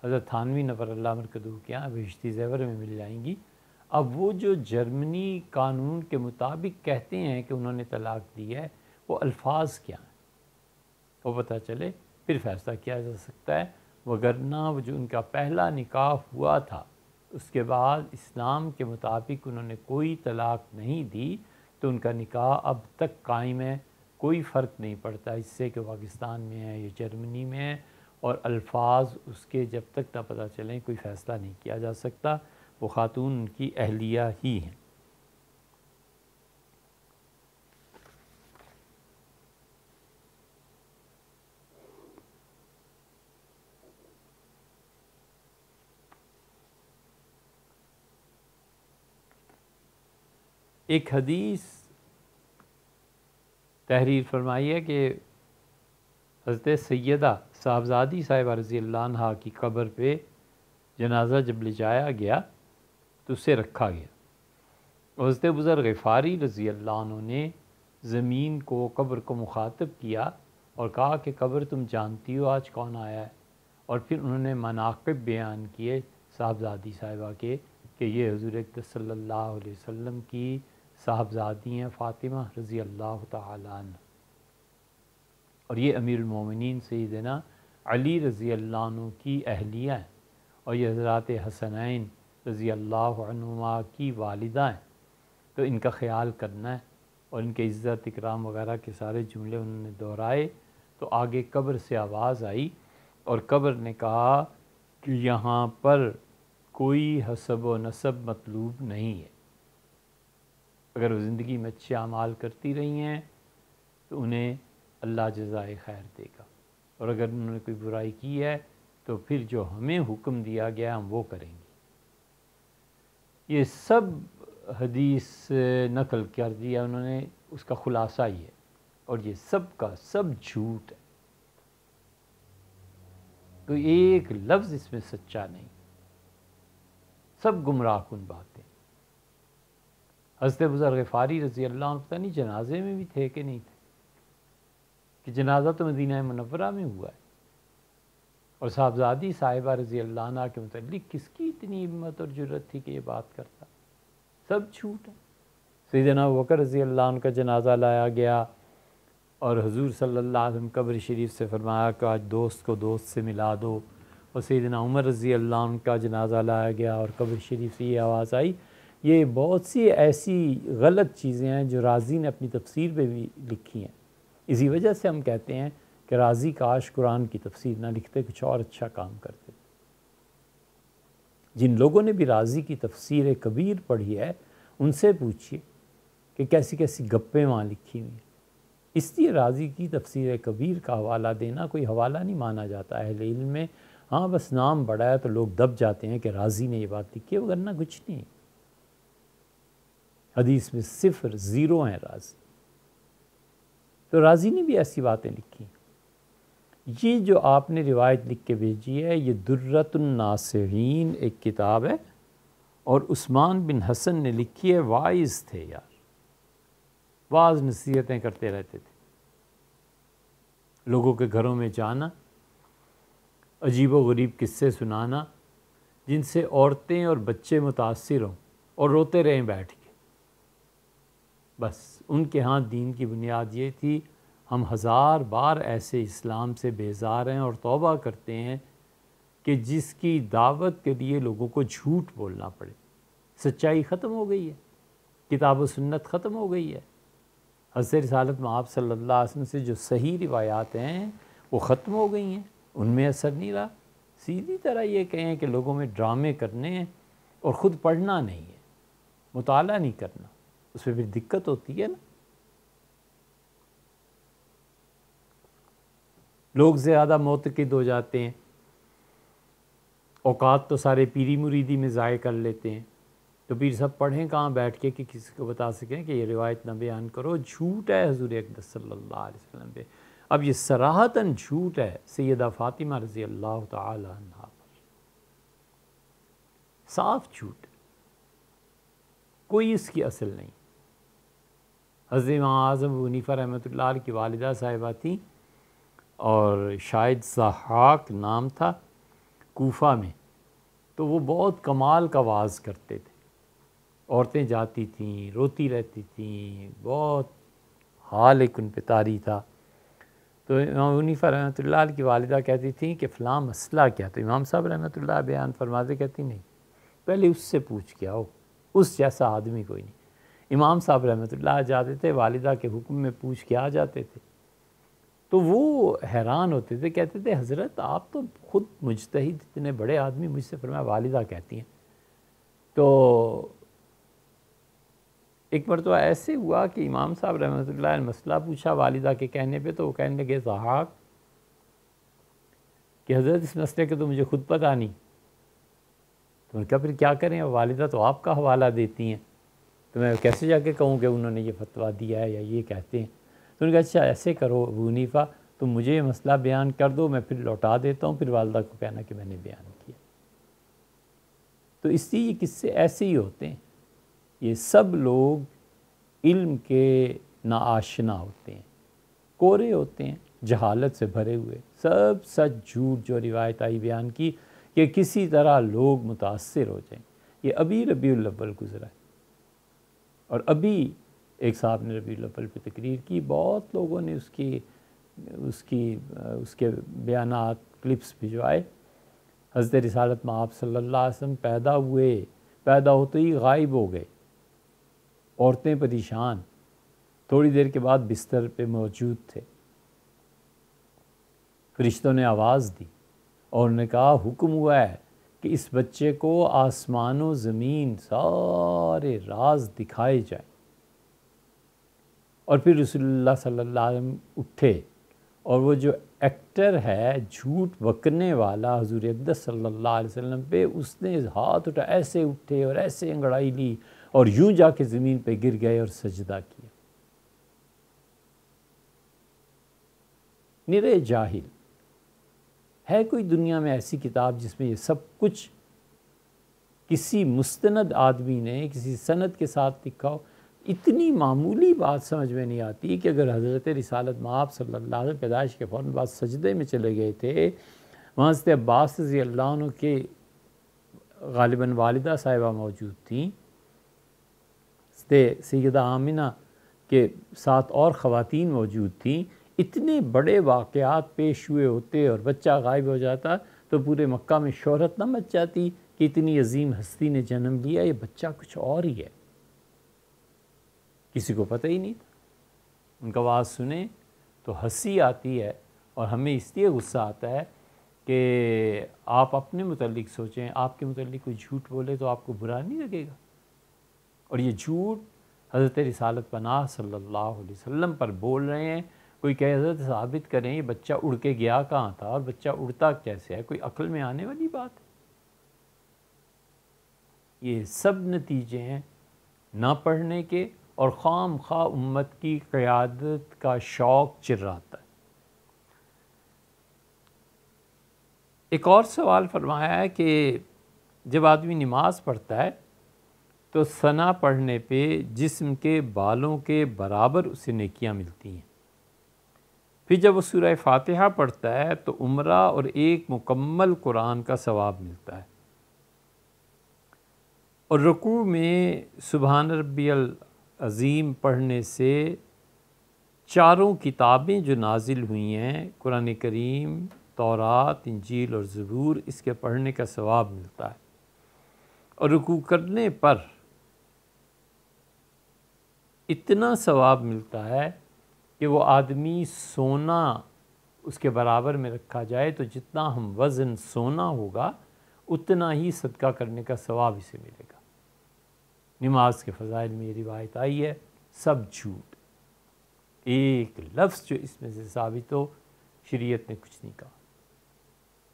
حضرت تھانوی نور اللہ مرکزہ کے یہاں بہشتی زیور میں مل جائیں گی۔ اب وہ جو جرمنی قانون کے مطابق کہتے ہیں کہ انہوں نے طلاق دی ہے، وہ الفاظ کیا ہیں، وہ پتہ چلے پھر فیصلہ کیا جا سکتا ہے۔ وگرنہ وہ جو ان کا پہلا نکاح ہوا تھا، اس کے بعد اسلام کے مطابق انہوں نے کوئی طلاق نہیں دی، تو ان کا نکاح اب تک قائم ہے، کوئی فرق نہیں پڑتا اس سے کہ پاکستان میں ہے یا جرمنی میں ہے، اور الفاظ اس کے جب تک نہ پتہ چلیں کوئی فیصلہ نہیں کیا جا سکتا۔ وہ خاتون ان کی اہلیہ ہی ہیں۔ ایک حدیث تحریر فرمائی ہے کہ حضرت سیدہ صاحبزادی صاحبہ رضی اللہ عنہ کی قبر پہ جنازہ جب لے جایا گیا تو اسے رکھا گیا، حضرت بزرگ غفاری رضی اللہ عنہ نے زمین کو، قبر کو مخاطب کیا اور کہا کہ قبر تم جانتی ہو آج کون آیا ہے، اور پھر انہوں نے مناقب بیان کیے صاحبزادی صاحبہ کے کہ یہ حضور اقدس صلی اللہ علیہ وسلم کی صاحبزادی ہیں فاطمہ رضی اللہ تعالیٰ عنہ، اور یہ امیر المومنین سیدنا علی رضی اللہ عنہ کی اہلیہ ہیں، اور یہ حضرات حسنین رضی اللہ عنہما کی والدہ ہیں۔ تو ان کا خیال کرنا ہے، اور ان کے عزت اکرام وغیرہ کے سارے جملے انہوں نے دہرائے۔ تو آگے قبر سے آواز آئی اور قبر نے کہا کہ یہاں پر کوئی حسب و نسب مطلوب نہیں ہے، اگر وہ زندگی میں اچھے اعمال کرتی رہی ہیں تو انہیں اللہ جزائے خیر دے گا، اور اگر انہوں نے کوئی برائی کی ہے تو پھر جو ہمیں حکم دیا گیا ہم وہ کریں گے۔ یہ سب حدیث نقل کر دیا انہوں نے، اس کا خلاصہ ہی ہے، اور یہ سب کا سب جھوٹ ہے، کوئی ایک لفظ اس میں سچا نہیں، سب گمراہ کن باتیں۔ حضرت ابو ذر غفاری رضی اللہ عنہ پتہ نہیں جنازے میں بھی تھے کہ نہیں تھے، کہ جنازہ تو مدینہ منورہ میں ہوا ہے، اور صاحبزادی صاحبہ رضی اللہ عنہ کے متعلق کس کی اتنی ہمت اور جرت تھی کہ یہ بات کرتا؟ سب جھوٹ ہے۔ سیدنا ابوبکر رضی اللہ عنہ کا جنازہ لایا گیا اور حضور صلی اللہ علیہ وسلم قبر شریف سے فرمایا کہ آج دوست کو دوست سے ملا دو، اور سیدنا عمر رضی اللہ عنہ کا جنازہ لایا گیا اور قبر شریف سے یہ آواز آئی۔ یہ بہت سی ایسی غلط چیزیں ہیں جو رازی نے اپنی تفسیر پہ بھی لکھی ہیں۔ اسی وجہ سے ہم کہتے ہیں کہ رازی کاش قرآن کی تفسیر نہ لکھتے، کچھ اور اچھا کام کرتے۔ جن لوگوں نے بھی رازی کی تفسیر کبیر پڑھی ہے ان سے پوچھیے کہ کیسی کیسی گپیں وہاں لکھی ہوئی ہیں۔ اس لیے رازی کی تفسیر کبیر کا حوالہ دینا کوئی حوالہ نہیں مانا جاتا اہل علم میں، ہاں بس نام بڑا ہے تو لوگ دب جاتے ہیں کہ رازی نے یہ بات لکھی ہے، ورنہ کچھ نہیں۔ حدیث میں 0 0 ہیں رازی، تو رازی نے بھی ایسی باتیں لکھی ہیں۔ یہ جو آپ نے روایت لکھ کے بھیجی ہے یہ درۃ الناصحین ایک کتاب ہے، اور عثمان بن حسن نے لکھی ہے، واعظ تھے یار، واعظ نصیحتیں کرتے رہتے تھے، لوگوں کے گھروں میں جانا، عجیب و غریب قصے سنانا جن سے عورتیں اور بچے متاثر ہوں اور روتے رہیں بیٹھ کے۔ بس ان کے ہاں دین کی بنیاد یہ تھی، ہم 1000 بار ایسے اسلام سے بیزار ہیں اور توبہ کرتے ہیں کہ جس کی دعوت کے لیے لوگوں کو جھوٹ بولنا پڑے۔ سچائی ختم ہو گئی ہے، کتاب و سنت ختم ہو گئی ہے، حضرت رسالت مآب صلی اللہ علیہ وسلم سے جو صحیح روایات ہیں وہ ختم ہو گئی ہیں، ان میں اثر نہیں رہا۔ سیدھی طرح یہ کہیں کہ لوگوں میں ڈرامے کرنے ہیں اور خود پڑھنا نہیں ہے، مطالعہ نہیں کرنا، اس میں پھر دقت ہوتی ہے نا۔ لوگ زیادہ معتقد ہو جاتے ہیں، اوقات تو سارے پیری مریدی میں ضائع کر لیتے ہیں، تو پیر صاحب پڑھیں کہاں بیٹھ کے کہ کسی کو بتا سکیں کہ یہ روایت نہ بیان کرو، جھوٹ ہے حضور اقدس صلی اللہ علیہ وسلم پہ۔ اب یہ صراحتاً جھوٹ ہے سیدہ فاطمہ رضی اللہ تعالی عنہا پر، صاف جھوٹ ہے، کوئی اس کی اصل نہیں۔ حضرت امام اعظم ابو حنیفہ رحمۃ اللہ علیہ کی والدہ صاحبہ تھیں، اور شاید ضحاک نام تھا، کوفہ میں، تو وہ بہت کمال کا واعظ کرتے تھے، عورتیں جاتی تھیں روتی رہتی تھیں، بہت حال ایک ان پہ طاری تھا۔ تو امام حنیفہ رحمۃ اللہ علیہ کی والدہ کہتی تھیں کہ فلاں مسئلہ کیا، تو امام صاحب رحمۃ اللہ بیان فرماتے کہتی نہیں، پہلے اس سے پوچھ کے آؤ، اس جیسا آدمی کوئی نہیں۔ امام صاحب رحمۃ اللہ جاتے تھے، والدہ کے حکم میں پوچھ کے آ جاتے تھے، تو وہ حیران ہوتے تھے، کہتے تھے حضرت آپ تو خود مجتہد اتنے بڑے آدمی، مجھ سے فرمایا والدہ کہتی ہیں۔ تو ایک مرتبہ ایسے ہوا کہ امام صاحب رحمۃ اللہ نے مسئلہ پوچھا والدہ کے کہنے پہ، تو وہ کہنے لگے ضحاک کہ حضرت اس مسئلے کے تو مجھے خود پتہ نہیں۔ تو میں نے کہا پھر کیا کریں، والدہ تو آپ کا حوالہ دیتی ہیں، تو میں کیسے جا کے کہوں کہ انہوں نے یہ فتویٰ دیا ہے یا یہ کہتے ہیں۔ تو انہوں نے کہا اچھا ایسے کرو ابو حنیفہ، تم مجھے یہ مسئلہ بیان کر دو، میں پھر لوٹا دیتا ہوں، پھر والدہ کو کہنا کہ میں نے بیان کیا۔ تو اس لیے یہ قصے ایسے ہی ہوتے ہیں، یہ سب لوگ علم کے ناآشنا ہوتے ہیں، کورے ہوتے ہیں، جہالت سے بھرے ہوئے، سب سچ جھوٹ جو روایت آئی بیان کی کہ کسی طرح لوگ متاثر ہو جائیں۔ یہ ابھی ربیع الاول گزرا ہے، اور ابھی ایک صاحب نے ربیع الاول پہ تقریر کی، بہت لوگوں نے اس کے بیانات کلپس بھجوائے۔ حضرت رسالت مآب صلی اللہ علیہ وسلم پیدا ہوتے ہی غائب ہو گئے، عورتیں پریشان، تھوڑی دیر کے بعد بستر پہ موجود تھے، فرشتوں نے آواز دی اور انہوں نے کہا حکم ہوا ہے کہ اس بچے کو آسمان و زمین سارے راز دکھائے جائیں۔ اور پھر رسول اللہ صلی اللہ علیہ وسلم اٹھے اور وہ جو ایکٹر ہے جھوٹ بکنے والا حضور اقدس صلی اللہ علیہ وسلم پہ، اس نے ہاتھ اٹھا، ایسے اٹھے اور ایسے انگڑائی لی اور یوں جا کے زمین پہ گر گئے اور سجدہ کیا۔ نرے جاہل ہے کوئی دنیا میں ایسی کتاب جس میں یہ سب کچھ کسی مستند آدمی نے کسی سند کے ساتھ لکھا ہو؟ اتنی معمولی بات سمجھ میں نہیں آتی کہ اگر حضرت رسالت مآب صلی اللہ علیہ وسلم پیدائش کے فوراً بعد سجدے میں چلے گئے تھے، وہاں سے عباس رضی اللہ عنہ کے غالباً والدہ صاحبہ موجود تھیں، سیدہ آمنہ کے ساتھ اور خواتین موجود تھیں، اتنے بڑے واقعات پیش ہوئے ہوتے اور بچہ غائب ہو جاتا تو پورے مکہ میں شہرت نہ مچ جاتی کہ اتنی عظیم ہستی نے جنم لیا، یہ بچہ کچھ اور ہی ہے۔ کسی کو پتہ ہی نہیں تھا۔ ان کا آواز سنیں تو ہنسی آتی ہے، اور ہمیں اس لیے غصہ آتا ہے کہ آپ اپنے متعلق سوچیں، آپ کے متعلق کوئی جھوٹ بولے تو آپ کو برا نہیں لگے گا؟ اور یہ جھوٹ حضرت رسالت پناہ صلی اللہ علیہ وسلم پر بول رہے ہیں۔ کوئی کہ حضرت ثابت کریں یہ بچہ اڑ کے گیا کہاں تھا اور بچہ اڑتا کیسے ہے، کوئی عقل میں آنے والی بات ہے؟ یہ سب نتیجے ہیں نہ پڑھنے کے، اور خام خواہ امت کی قیادت کا شوق چراتا ہے۔ ایک اور سوال فرمایا ہے کہ جب آدمی نماز پڑھتا ہے تو ثنا پڑھنے پہ جسم کے بالوں کے برابر اسے نیکیاں ملتی ہیں، پھر جب وہ سورہ فاتحہ پڑھتا ہے تو عمرہ اور ایک مکمل قرآن کا ثواب ملتا ہے، اور رکوع میں سبحان ربی العظیم پڑھنے سے چاروں کتابیں جو نازل ہوئی ہیں، قرآن کریم، تورات، انجیل اور زبور، اس کے پڑھنے کا ثواب ملتا ہے، اور رکوع کرنے پر اتنا ثواب ملتا ہے کہ وہ آدمی سونا اس کے برابر میں رکھا جائے تو جتنا ہم وزن سونا ہوگا اتنا ہی صدقہ کرنے کا ثواب اسے ملے گا۔ نماز کے فضائل میں یہ روایت آئی ہے، سب جھوٹ، ایک لفظ جو اس میں سے ثابت ہو شریعت نے کچھ نہیں کہا۔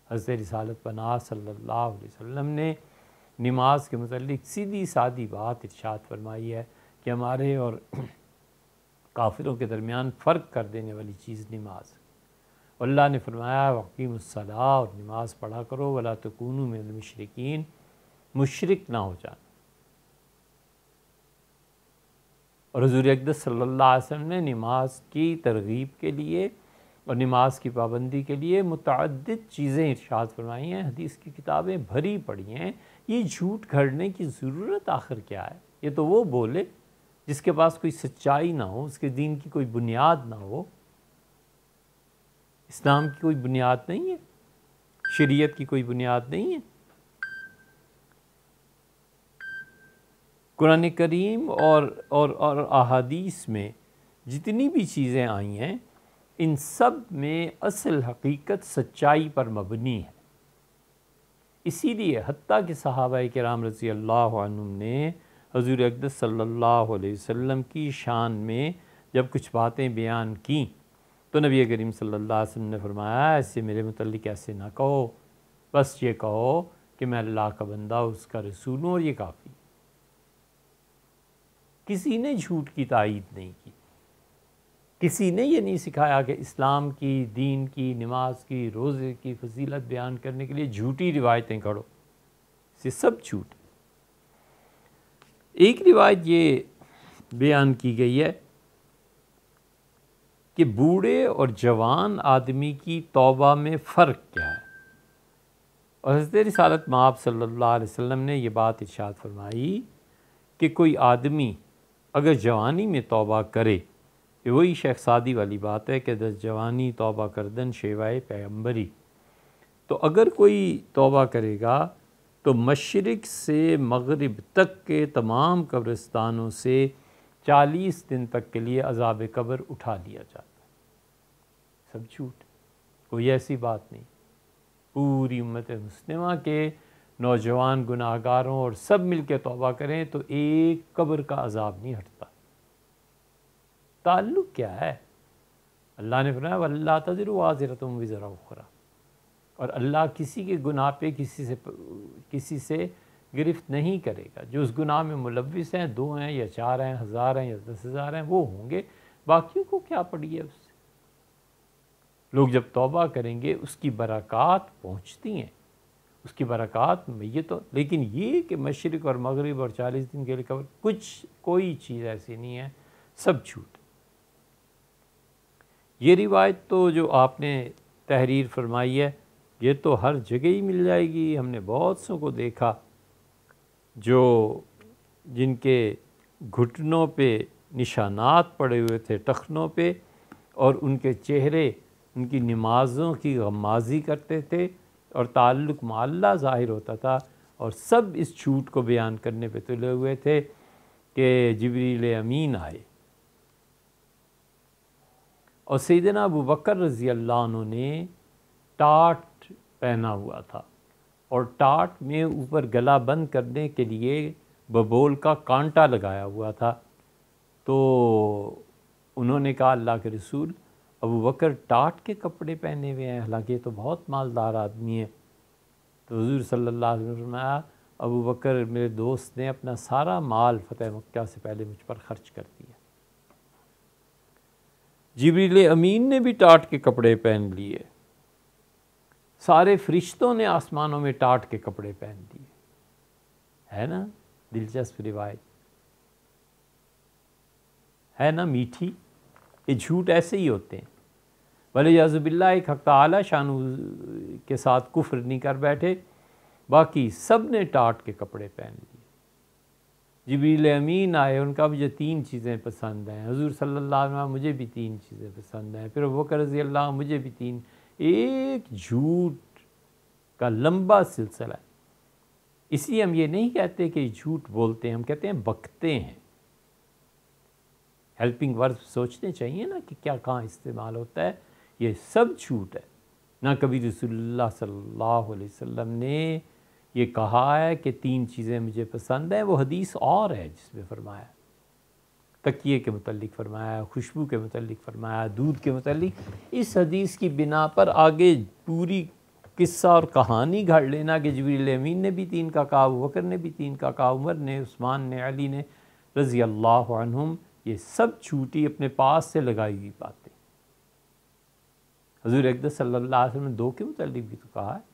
حضرت رسالت پناہ صلی اللہ علیہ وسلم نے نماز کے متعلق سیدھی سادی بات ارشاد فرمائی ہے کہ ہمارے اور کافروں کے درمیان فرق کر دینے والی چیز نماز ہے۔ اللہ نے فرمایا وَأَقِیمُوا الصَّلَاةَ، اور نماز پڑھا کرو، وَلَا تَکُونُوا مِنَ الْمُشْرِکِینَ، مشرک نہ ہو جانا۔ اور حضور اقدس صلی اللہ علیہ وسلم نے نماز کی ترغیب کے لیے اور نماز کی پابندی کے لیے متعدد چیزیں ارشاد فرمائی ہیں، حدیث کی کتابیں بھری پڑی ہیں۔ یہ جھوٹ گھڑنے کی ضرورت آخر کیا ہے؟ یہ تو وہ بولے جس کے پاس کوئی سچائی نہ ہو، اس کے دین کی کوئی بنیاد نہ ہو۔ اسلام کی کوئی بنیاد نہیں ہے، شریعت کی کوئی بنیاد نہیں ہے۔ قرآن کریم اور احادیث میں جتنی بھی چیزیں آئی ہیں، ان سب میں اصل حقیقت سچائی پر مبنی ہے۔ اسی لیے حتیٰ کہ صحابہ کرام رضی اللہ عنہم نے حضور اقدس صلی اللہ علیہ وسلم کی شان میں جب کچھ باتیں بیان کیں تو نبی کریم صلی اللہ علیہ وسلم نے فرمایا ایسے میرے متعلق ایسے نہ کہو، بس یہ کہو کہ میں اللہ کا بندہ، اس کا رسول ہوں، اور یہ کافی۔ کسی نے جھوٹ کی تائید نہیں کی، کسی نے یہ نہیں سکھایا کہ اسلام کی، دین کی، نماز کی، روزے کی فضیلت بیان کرنے کے لیے جھوٹی روایتیں کھڑو، یہ سب جھوٹ۔ ایک روایت یہ بیان کی گئی ہے کہ بوڑھے اور جوان آدمی کی توبہ میں فرق کیا ہے، اور حضرت رسالت مآب صلی اللہ علیہ وسلم نے یہ بات ارشاد فرمائی کہ کوئی آدمی اگر جوانی میں توبہ کرے، یہ وہی شیخ سعدی والی بات ہے کہ دس جوانی توبہ کردن شیوائے پیغمبری، تو اگر کوئی توبہ کرے گا تو مشرق سے مغرب تک کے تمام قبرستانوں سے 40 دن تک کے لیے عذاب قبر اٹھا لیا جاتا ہے۔ سب جھوٹ، کوئی ایسی بات نہیں۔ پوری امت مسلمہ کے نوجوان گناہگاروں اور سب مل کے توبہ کریں تو ایک قبر کا عذاب نہیں ہٹتا۔ تعلق کیا ہے؟ اللہ نے فرمایا وَلَا تَزِرُ وَازِرَةٌ وِزْرَ أُخْرَىٰ، اور اللہ کسی کے گناہ پہ کسی سے گرفت نہیں کرے گا۔ جو اس گناہ میں ملوث ہیں، 2 ہیں یا 4 ہیں، 1000 ہیں یا 10,000 ہیں، وہ ہوں گے، باقیوں کو کیا پڑی ہے اس سے۔ لوگ جب توبہ کریں گے اس کی برکات پہنچتی ہیں، اس کی برکات میتوں، لیکن یہ کہ مشرق اور مغرب اور 40 دن کے لیے کوئی چیز ایسی نہیں ہے، سب جھوٹ۔ یہ روایت تو جو آپ نے تحریر فرمائی ہے یہ تو ہر جگہ ہی مل جائے گی۔ ہم نے بہت سوں کو دیکھا جن کے گھٹنوں پہ نشانات پڑے ہوئے تھے ٹخنوں پہ، اور ان کے چہرے ان کی نمازوں کی غمازی کرتے تھے اور تعلق مع اللہ ظاہر ہوتا تھا، اور سب اس جھوٹ کو بیان کرنے پہ تلے ہوئے تھے کہ جبریل امین آئے۔ اور سیدنا ابو بکر رضی اللہ عنہ نے ٹاٹ پہنا ہوا تھا، اور ٹاٹ میں اوپر گلا بند کرنے کے لیے ببول کا کانٹا لگایا ہوا تھا۔ تو انہوں نے کہا اللہ کے رسول، ابو بکر ٹاٹ کے کپڑے پہنے ہوئے ہیں، حالانکہ یہ تو بہت مالدار آدمی ہے۔ تو حضور صلی اللہ علیہ وسلم نے فرمایا ابو بکر میرے دوست نے اپنا سارا مال فتح مکہ سے پہلے مجھ پر خرچ کر دیا۔ جبریل امین نے بھی ٹاٹ کے کپڑے پہن لیے، سارے فرشتوں نے آسمانوں میں ٹاٹ کے کپڑے پہن لیے۔ ہے نا دلچسپ روایت، ہے نا میٹھی؟ یہ جھوٹ ایسے ہی ہوتے ہیں۔ وَلِعِیَاذُ بِاللَّہ ایک حق تعالی شانہ کے ساتھ کفر نہیں کر بیٹھے، باقی سب نے ٹاٹ کے کپڑے پہن لیے۔ جبریل امین آئے، ان کا مجھے 3 چیزیں پسند ہیں، حضور صلی اللہ علیہ وسلم مجھے بھی 3 چیزیں پسند ہیں، پھر ابوبکر رضی اللہ عنہ مجھے بھی 3۔ ایک جھوٹ کا لمبا سلسلہ ہے۔ اس لیے ہم یہ نہیں کہتے کہ جھوٹ بولتے ہیں، ہم کہتے ہیں بکتے ہیں۔ ہیلپنگ ورب سوچنے چاہیے نا کہ کیا کہاں استعمال ہوتا ہے۔ یہ سب جھوٹ ہے۔ نہ کبھی رسول اللہ صلی اللہ علیہ وسلم نے یہ کہا ہے کہ 3 چیزیں مجھے پسند ہیں۔ وہ حدیث اور ہے جس میں فرمایا، تکیے کے متعلق فرمایا، خوشبو کے متعلق فرمایا، دودھ کے متعلق۔ اس حدیث کی بنا پر آگے پوری قصہ اور کہانی گھڑ لینا کہ جبریل امین نے بھی 3 کا کہا، ابوبکر نے بھی 3 کا کہا، عمر نے، عثمان نے، علی نے رضی اللہ عنہم، یہ سب جھوٹی اپنے پاس سے لگائی ہوئی باتیں۔ حضور اقدس صلی اللہ علیہ وسلم نے 2 کے متعلق بھی تو کہا ہے۔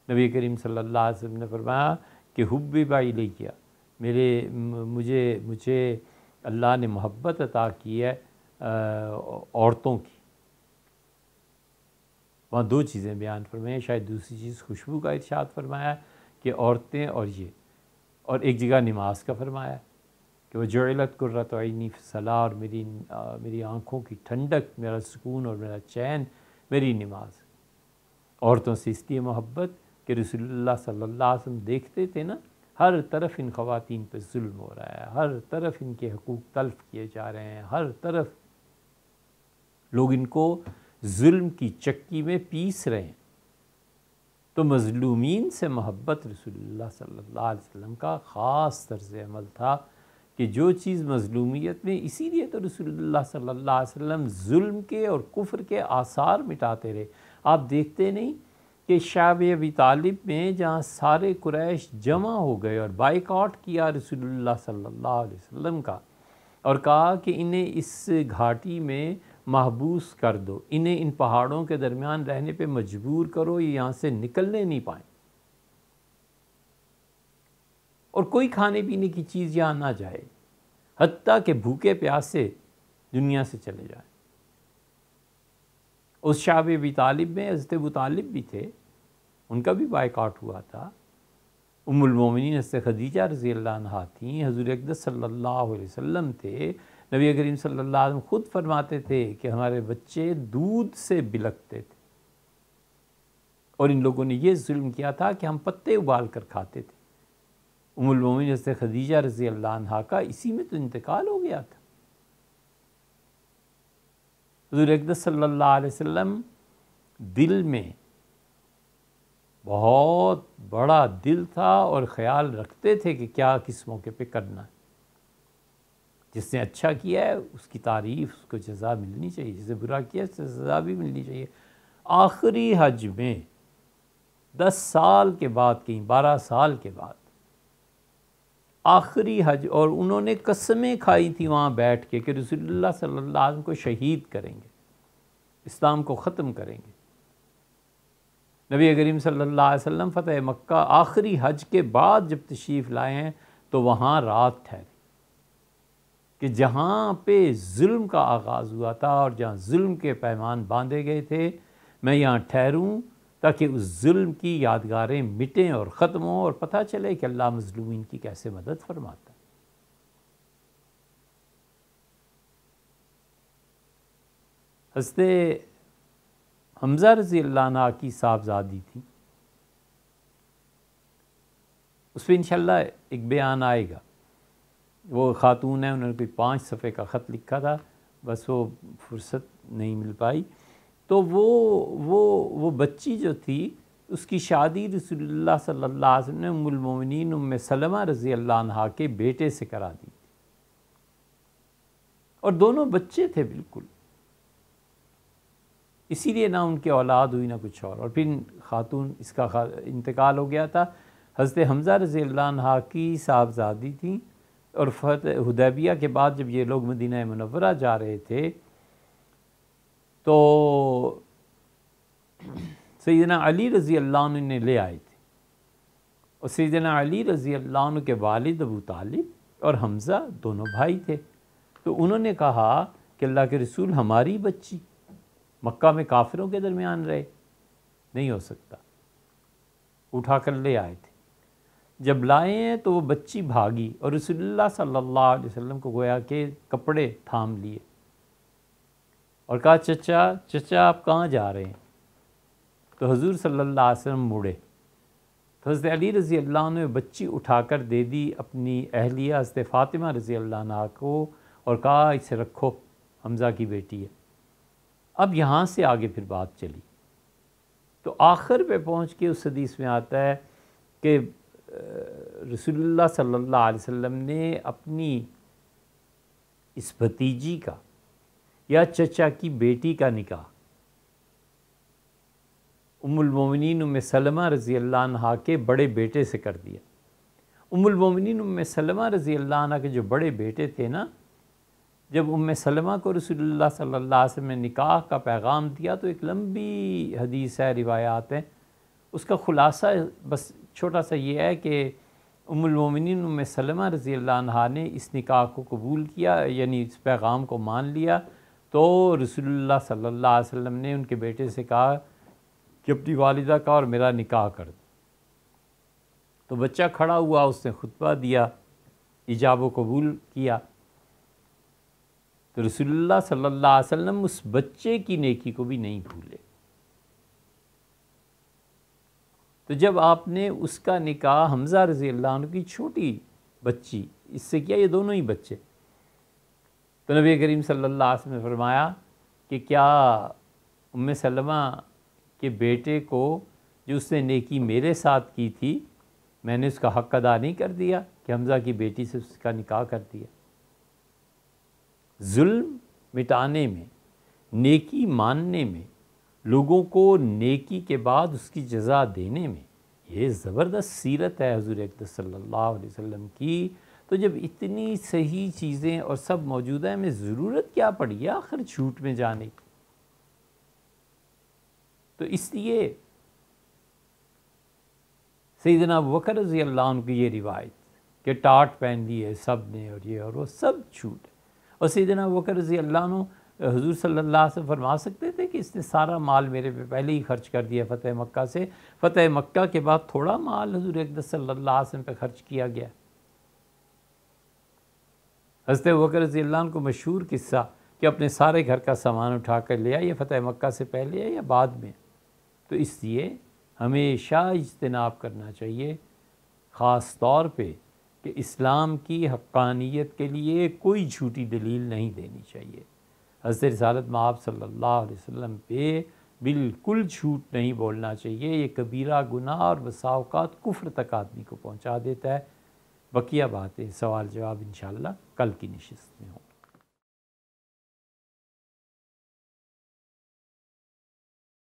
نبی کریم صلی اللہ علیہ وسلم نے فرمایا کہ حبب الیہ، مجھے اللہ نے محبت عطا کی ہے عورتوں کی۔ وہاں 2 چیزیں بیان فرمائیں، شاید دوسری چیز خوشبو کا ارشاد فرمایا کہ عورتیں اور یہ، اور ایک جگہ نماز کا فرمایا کہ وہ جعلت قرۃ عینی فی الصلاۃ، اور میری آنکھوں کی ٹھنڈک، میرا سکون اور میرا چین میری نماز۔ عورتوں سے اس لیے محبت کہ رسول اللہ صلی اللہ علیہ وسلم دیکھتے تھے نا ہر طرف ان خواتین پہ ظلم ہو رہا ہے، ہر طرف ان کے حقوق تلف کیے جا رہے ہیں، ہر طرف لوگ ان کو ظلم کی چکی میں پیس رہے ہیں۔ تو مظلومین سے محبت رسول اللہ صلی اللہ علیہ وسلم کا خاص طرز عمل تھا کہ جو چیز مظلومیت میں، اسی لیے تو رسول اللہ صلی اللہ علیہ وسلم ظلم کے اور کفر کے آثار مٹاتے رہے۔ آپ دیکھتے نہیں کہ شعب ابی طالب میں جہاں سارے قریش جمع ہو گئے اور بائیکاٹ کیا رسول اللہ صلی اللہ علیہ وسلم کا، اور کہا کہ انہیں اس گھاٹی میں محبوس کر دو، انہیں ان پہاڑوں کے درمیان رہنے پہ مجبور کرو، یہ یہاں سے نکلنے نہیں پائیں، اور کوئی کھانے پینے کی چیز یہاں نہ جائے، حتیٰ کہ بھوکے پیاسے دنیا سے چلے جائیں۔ اس شعب ابی طالب میں حضرت ابو طالب بھی تھے، ان کا بھی بائیکاٹ ہوا تھا۔ ام المومنین حضرت خدیجہ رضی اللہ عنہا تھیں، حضور اقدس صلی اللہ علیہ وسلم تھے، نبی کریم صلی اللہ علیہ وسلم خود فرماتے تھے کہ ہمارے بچے دودھ سے بلکتے تھے، اور ان لوگوں نے یہ ظلم کیا تھا کہ ہم پتے ابال کر کھاتے تھے۔ ام المومنین حضرت خدیجہ رضی اللہ عنہا کا اسی میں تو انتقال ہو گیا تھا۔ حضور اقدس صلی اللہ علیہ وسلم دل میں بہت بڑا دل تھا اور خیال رکھتے تھے کہ کیا کس موقع پہ کرنا ہے۔ جس نے اچھا کیا ہے اس کی تعریف، اس کو جزا ملنی چاہیے، جس نے برا کیا اس سے سزا بھی ملنی چاہیے۔ آخری حج میں 10 سال کے بعد، کہیں 12 سال کے بعد آخری حج، اور انہوں نے قسمیں کھائی تھی وہاں بیٹھ کے کہ رسول اللہ صلی اللہ علیہ وسلم کو شہید کریں گے، اسلام کو ختم کریں گے۔ نبی کریم صلی اللہ علیہ وسلم فتح مکہ آخری حج کے بعد جب تشریف لائے ہیں تو وہاں رات ٹھہری کہ جہاں پہ ظلم کا آغاز ہوا تھا اور جہاں ظلم کے پیمان باندھے گئے تھے، میں یہاں ٹھہروں تاکہ اس ظلم کی یادگاریں مٹیں اور ختم ہوں اور پتہ چلے کہ اللہ مظلومین کی کیسے مدد فرماتا ہے۔ حضرت حمزہ رضی اللہ عنہ کی صاحبزادی تھی، اس پہ انشاءاللہ ایک بیان آئے گا۔ وہ خاتون ہے، انہوں نے کوئی 5 صفحے کا خط لکھا تھا، بس وہ فرصت نہیں مل پائی۔ تو وہ بچی جو تھی اس کی شادی رسول اللہ صلی اللہ علیہ وسلم نے ام المومنین ام سلمہ رضی اللہ عنہا کے بیٹے سے کرا دی، اور دونوں بچے تھے بالکل، اسی لیے نہ ان کی اولاد ہوئی نہ کچھ اور پھر خاتون اس کا انتقال ہو گیا تھا۔ حضرت حمزہ رضی اللہ عنہ کی صاحبزادی تھیں، اور فتح حدیبیہ کے بعد جب یہ لوگ مدینہ منورہ جا رہے تھے تو سیدنا علی رضی اللہ عنہ نے لے آئے تھے، اور سیدنا علی رضی اللہ عنہ کے والد ابو طالب اور حمزہ دونوں بھائی تھے۔ تو انہوں نے کہا کہ اللہ کے رسول، ہماری بچی مکہ میں کافروں کے درمیان رہے، نہیں ہو سکتا، اٹھا کر لے آئے تھے۔ جب لائے ہیں تو وہ بچی بھاگی اور رسول اللہ صلی اللہ علیہ وسلم کو گویا کہ کپڑے تھام لیے اور کہا چچا آپ کہاں جا رہے ہیں؟ تو حضور صلی اللہ علیہ وسلم مڑے تو حضرت علی رضی اللہ عنہ نے بچی اٹھا کر دے دی اپنی اہلیہ حضرت فاطمہ رضی اللہ عنہ کو، اور کہا اسے رکھو، حمزہ کی بیٹی ہے۔ اب یہاں سے آگے پھر بات چلی تو آخر پہ پہنچ کے اس حدیث میں آتا ہے کہ رسول اللہ صلی اللہ علیہ وسلم نے اپنی اس بھتیجی کا یا چچا کی بیٹی کا نکاح ام المومنین ام سلمہ رضی اللہ عنہ کے بڑے بیٹے سے کر دیا۔ ام المومنین ام سلمہ رضی اللہ عنہ کے جو بڑے بیٹے تھے نا، جب ام سلمہ کو رسول اللہ صلی اللہ علیہ وسلم نے نکاح کا پیغام دیا تو ایک لمبی حدیث ہے، روایات ہیں، اس کا خلاصہ بس چھوٹا سا یہ ہے کہ ام المومنین ام سلمہ رضی اللہ عنہ نے اس نکاح کو قبول کیا، یعنی اس پیغام کو مان لیا، تو رسول اللہ صلی اللہ علیہ وسلم نے ان کے بیٹے سے کہا کہ اپنی والدہ کا اور میرا نکاح کر دو۔ تو بچہ کھڑا ہوا، اس نے خطبہ دیا، ایجاب و قبول کیا، تو رسول اللہ صلی اللہ علیہ وسلم اس بچے کی نیکی کو بھی نہیں بھولے۔ تو جب آپ نے اس کا نکاح حمزہ رضی اللہ عنہ کی چھوٹی بچی اس سے کیا، یہ دونوں ہی بچے، تو نبی کریم صلی اللہ علیہ وسلم نے فرمایا کہ کیا ام سلمہ کے بیٹے کو جو اس نے نیکی میرے ساتھ کی تھی، میں نے اس کا حق ادا نہیں کر دیا کہ حمزہ کی بیٹی سے اس کا نکاح کر دیا؟ ظلم مٹانے میں، نیکی ماننے میں، لوگوں کو نیکی کے بعد اس کی جزا دینے میں، یہ زبردست سیرت ہے حضور اقدس صلی اللہ علیہ وسلم کی۔ تو جب اتنی صحیح چیزیں اور سب موجود ہیں، ہمیں ضرورت کیا پڑی ہے آخر جھوٹ میں جانے کی؟ تو اس لیے سیدنا ابوبکر رضی اللہ عنہ کی یہ روایت کہ ٹاٹ پہن لی ہے سب نے اور یہ اور وہ، سب جھوٹ ہے۔ اور سیدنا ابوبکر رضی اللہ عنہ حضور صلی اللہ علیہ وسلم فرما سکتے تھے کہ اس نے سارا مال میرے پہ پہلے ہی خرچ کر دیا فتح مکہ سے، فتح مکہ کے بعد تھوڑا مال حضور اقدس صلی اللہ علیہ وسلم پہ خرچ کیا گیا۔ حضرت ابوبکر رضی اللہ عنہ کو مشہور قصہ کہ اپنے سارے گھر کا سامان اٹھا کر لیا، یہ فتح مکہ سے پہلے ہے یا بعد میں؟ تو اس لیے ہمیشہ اجتناب کرنا چاہیے، خاص طور پہ کہ اسلام کی حقانیت کے لیے کوئی جھوٹی دلیل نہیں دینی چاہیے۔ حضرت رسالت مآب صلی اللہ علیہ وسلم پہ بالکل جھوٹ نہیں بولنا چاہیے، یہ کبیرہ گناہ اور بسا اوقات کفر تک آدمی کو پہنچا دیتا ہے۔ بقیہ باتیں سوال جواب انشاءاللہ کل کی نشست میں ہوں۔